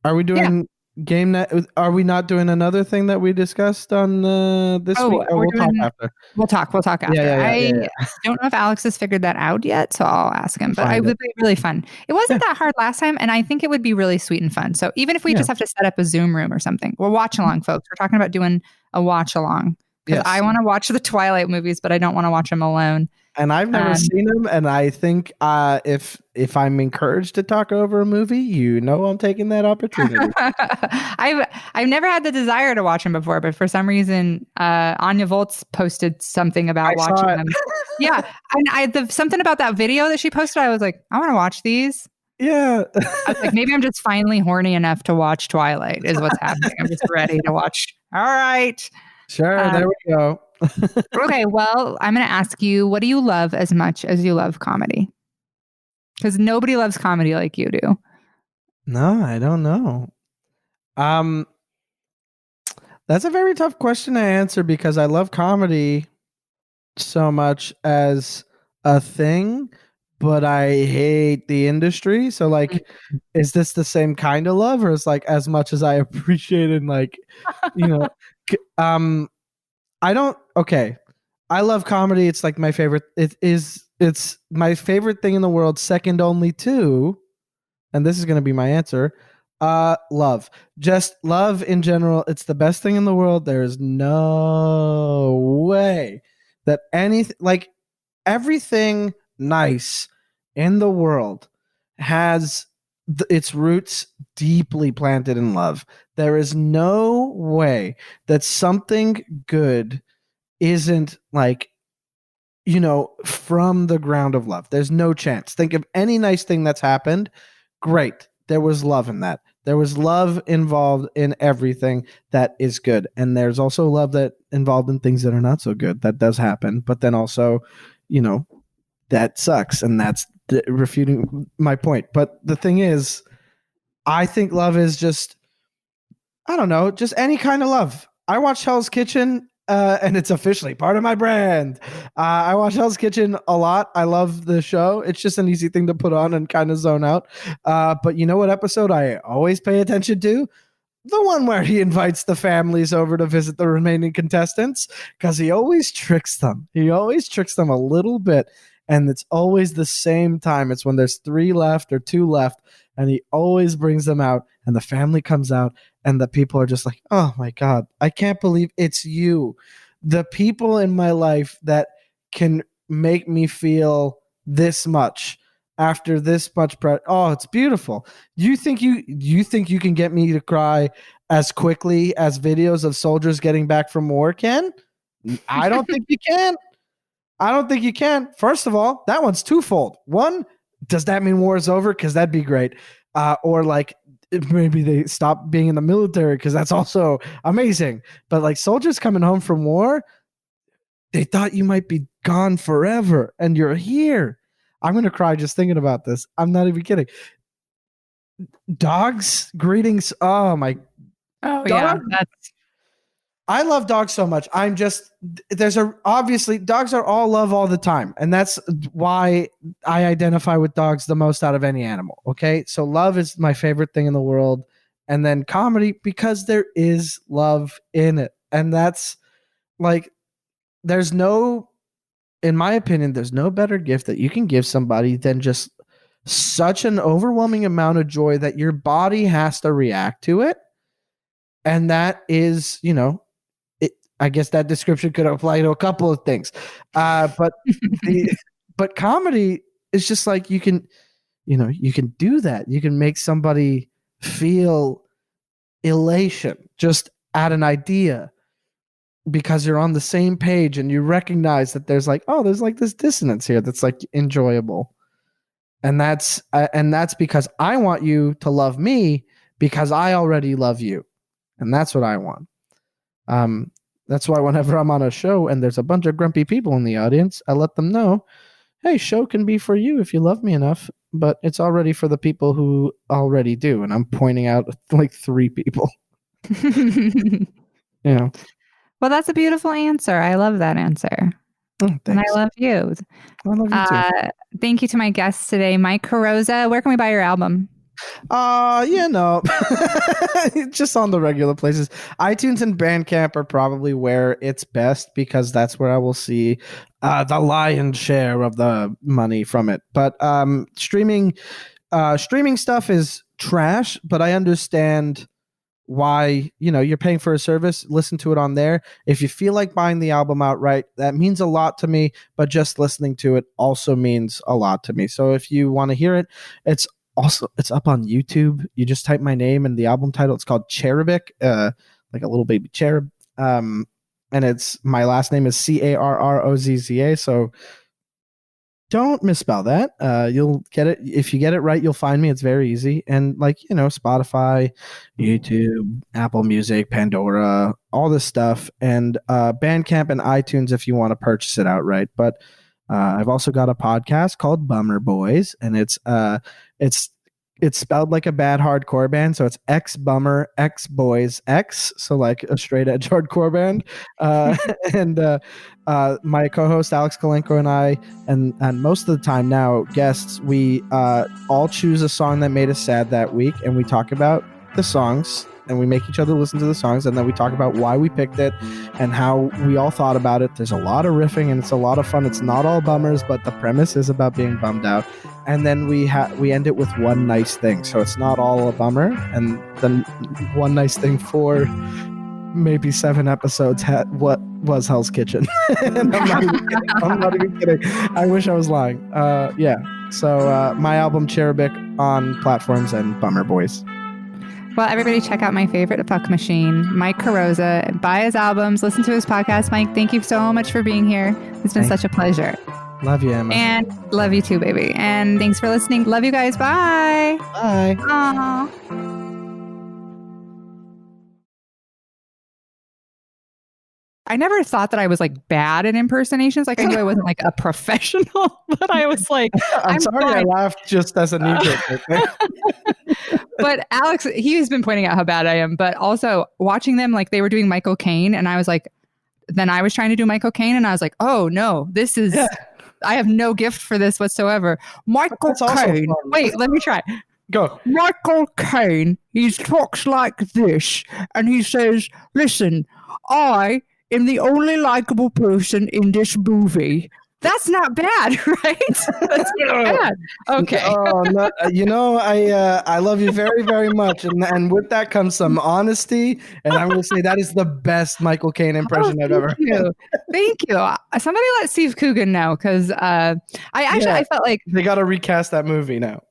Speaker 1: Are we doing game night? Are we not doing another thing that we discussed on this week? We'll talk after.
Speaker 2: We'll talk after. I don't know if Alex has figured that out yet, so I'll ask him. But it would be really fun. It wasn't that hard last time, and I think it would be really sweet and fun. So even if we just have to set up a Zoom room or something, we'll watch along, folks. We're talking about doing a watch along. Because I want to watch the Twilight movies, but I don't want to watch them alone.
Speaker 1: And I've never seen them, and I think if I'm encouraged to talk over a movie, I'm taking that opportunity.
Speaker 2: I've never had the desire to watch them before, but for some reason, Anya Volz posted something about watching them. Yeah, and something about that video that she posted, I was like, I want to watch these.
Speaker 1: Yeah,
Speaker 2: I was like, maybe I'm just finally horny enough to watch Twilight. Is what's happening. I'm just ready to watch. All right.
Speaker 1: Sure, there we go.
Speaker 2: Okay, well, I'm going to ask you, what do you love as much as you love comedy? Because nobody loves comedy like you do.
Speaker 1: No, I don't know. That's a very tough question to answer because I love comedy so much as a thing, but I hate the industry. So, like, is this the same kind of love, or is like as much as I appreciate it, like, I don't. Okay, I love comedy. It's like my favorite. It's my favorite thing in the world, second only to, and this is going to be my answer. Love. Just love in general. It's the best thing in the world. There's no way that everything nice in the world has its roots deeply planted in love. There is no way that something good isn't from the ground of love. There's no chance. Think of any nice thing that's happened. Great. There was love in that. There was love involved in everything that is good. And there's also love that involved in things that are not so good. That does happen. But then also, that sucks. And that's refuting my point. But the thing is, I think love is just, I don't know, just any kind of love. I watch Hell's Kitchen, and it's officially part of my brand. I watch Hell's Kitchen a lot. I love the show. It's just an easy thing to put on and kind of zone out. But you know what episode I always pay attention to? The one where he invites the families over to visit the remaining contestants, because he always tricks them. He always tricks them a little bit. and it's always the same time. It's when there's 3 left or 2 left, and he always brings them out, and the family comes out, and the people are just like, oh my God, I can't believe it's you. The people in my life that can make me feel this much after this much oh, it's beautiful. You think you can get me to cry as quickly as videos of soldiers getting back from war can? I don't think you can. I don't think you can. First of all, that one's twofold. One, does that mean war is over? Because that'd be great. Or like maybe they stop being in the military, because that's also amazing. But like soldiers coming home from war, they thought you might be gone forever, and you're here. I'm going to cry just thinking about this. I'm not even kidding. Dogs, greetings. Oh my.
Speaker 2: Oh yeah,
Speaker 1: I love dogs so much. Obviously dogs are all love all the time. And that's why I identify with dogs the most out of any animal. Okay. So love is my favorite thing in the world. And then comedy, because there is love in it. And that's like, in my opinion, there's no better gift that you can give somebody than just such an overwhelming amount of joy that your body has to react to it. And that is, I guess that description could apply to a couple of things. But but comedy is just like you can do that. You can make somebody feel elation just at an idea, because you're on the same page and you recognize that there's like this dissonance here that's like enjoyable. And that's because I want you to love me because I already love you. And that's what I want. That's why whenever I'm on a show and there's a bunch of grumpy people in the audience, I let them know, hey, show can be for you if you love me enough, but it's already for the people who already do. And I'm pointing out like 3 people. Yeah.
Speaker 2: Well, that's a beautiful answer. I love that answer.
Speaker 1: Oh,
Speaker 2: and I love you.
Speaker 1: I love you too.
Speaker 2: Thank you to my guests today, Mike Carrozza. Where can we buy your album?
Speaker 1: Just on the regular places. iTunes and Bandcamp are probably where it's best, because that's where I will see the lion's share of the money from it. But streaming stuff is trash, but I understand why. You're paying for a service. Listen to it on there. If you feel like buying the album outright, that means a lot to me, but just listening to it also means a lot to me. So if you want to hear it, it's up on YouTube. You just type my name and the album title. It's called Cherubic, like a little baby cherub. And my last name is Carrozza. So don't misspell that. You'll get it. If you get it right, you'll find me. It's very easy. And Spotify, YouTube, Apple Music, Pandora, all this stuff, and Bandcamp and iTunes if you want to purchase it outright. But I've also got a podcast called Bummer Boys, and it's spelled like a bad hardcore band, so it's X Bummer X Boys X, so like a straight edge hardcore band. And my co-host Alex Kalenko and I, and most of the time now guests, we all choose a song that made us sad that week, and we talk about the songs, and we make each other listen to the songs, and then we talk about why we picked it and how we all thought about it. There's a lot of riffing and it's a lot of fun. It's not all bummers, but the premise is about being bummed out. And then we end it with one nice thing. So it's not all a bummer. And then one nice thing for maybe 7 episodes what was Hell's Kitchen. And I'm not even kidding. I wish I was lying. Yeah. So my album Cherubic on platforms and Bummer Boys.
Speaker 2: Well, everybody check out my favorite fuck machine, Mike Carrozza. Buy his albums, listen to his podcast. Mike, thank you so much for being here. It's been such a pleasure.
Speaker 1: Love you, Emma.
Speaker 2: And love you too, baby. And thanks for listening. Love you guys. Bye.
Speaker 1: Bye.
Speaker 2: Aww. I never thought that I was like bad at impersonations. Like I knew I wasn't like a professional, but I was like,
Speaker 1: I'm sorry fine. I laughed just as a knee-jerk.
Speaker 2: But Alex, he has been pointing out how bad I am, but also watching them, like they were doing Michael Caine, and I was like, then I was trying to do Michael Caine, and I was like, oh no, this is, I have no gift for this whatsoever. Michael Caine. Wait, let me try.
Speaker 1: Go.
Speaker 2: Michael Caine, he talks like this, and he says, listen, I am the only likable person in this movie. That's not bad, right? That's not bad. Okay.
Speaker 1: Oh, no, I love you very, very much, and with that comes some honesty, and I'm going to say that is the best Michael Caine impression I've ever heard.
Speaker 2: Thank you. Somebody let Steve Coogan know, because I
Speaker 1: Yeah.
Speaker 2: felt like
Speaker 1: They got to recast that movie now.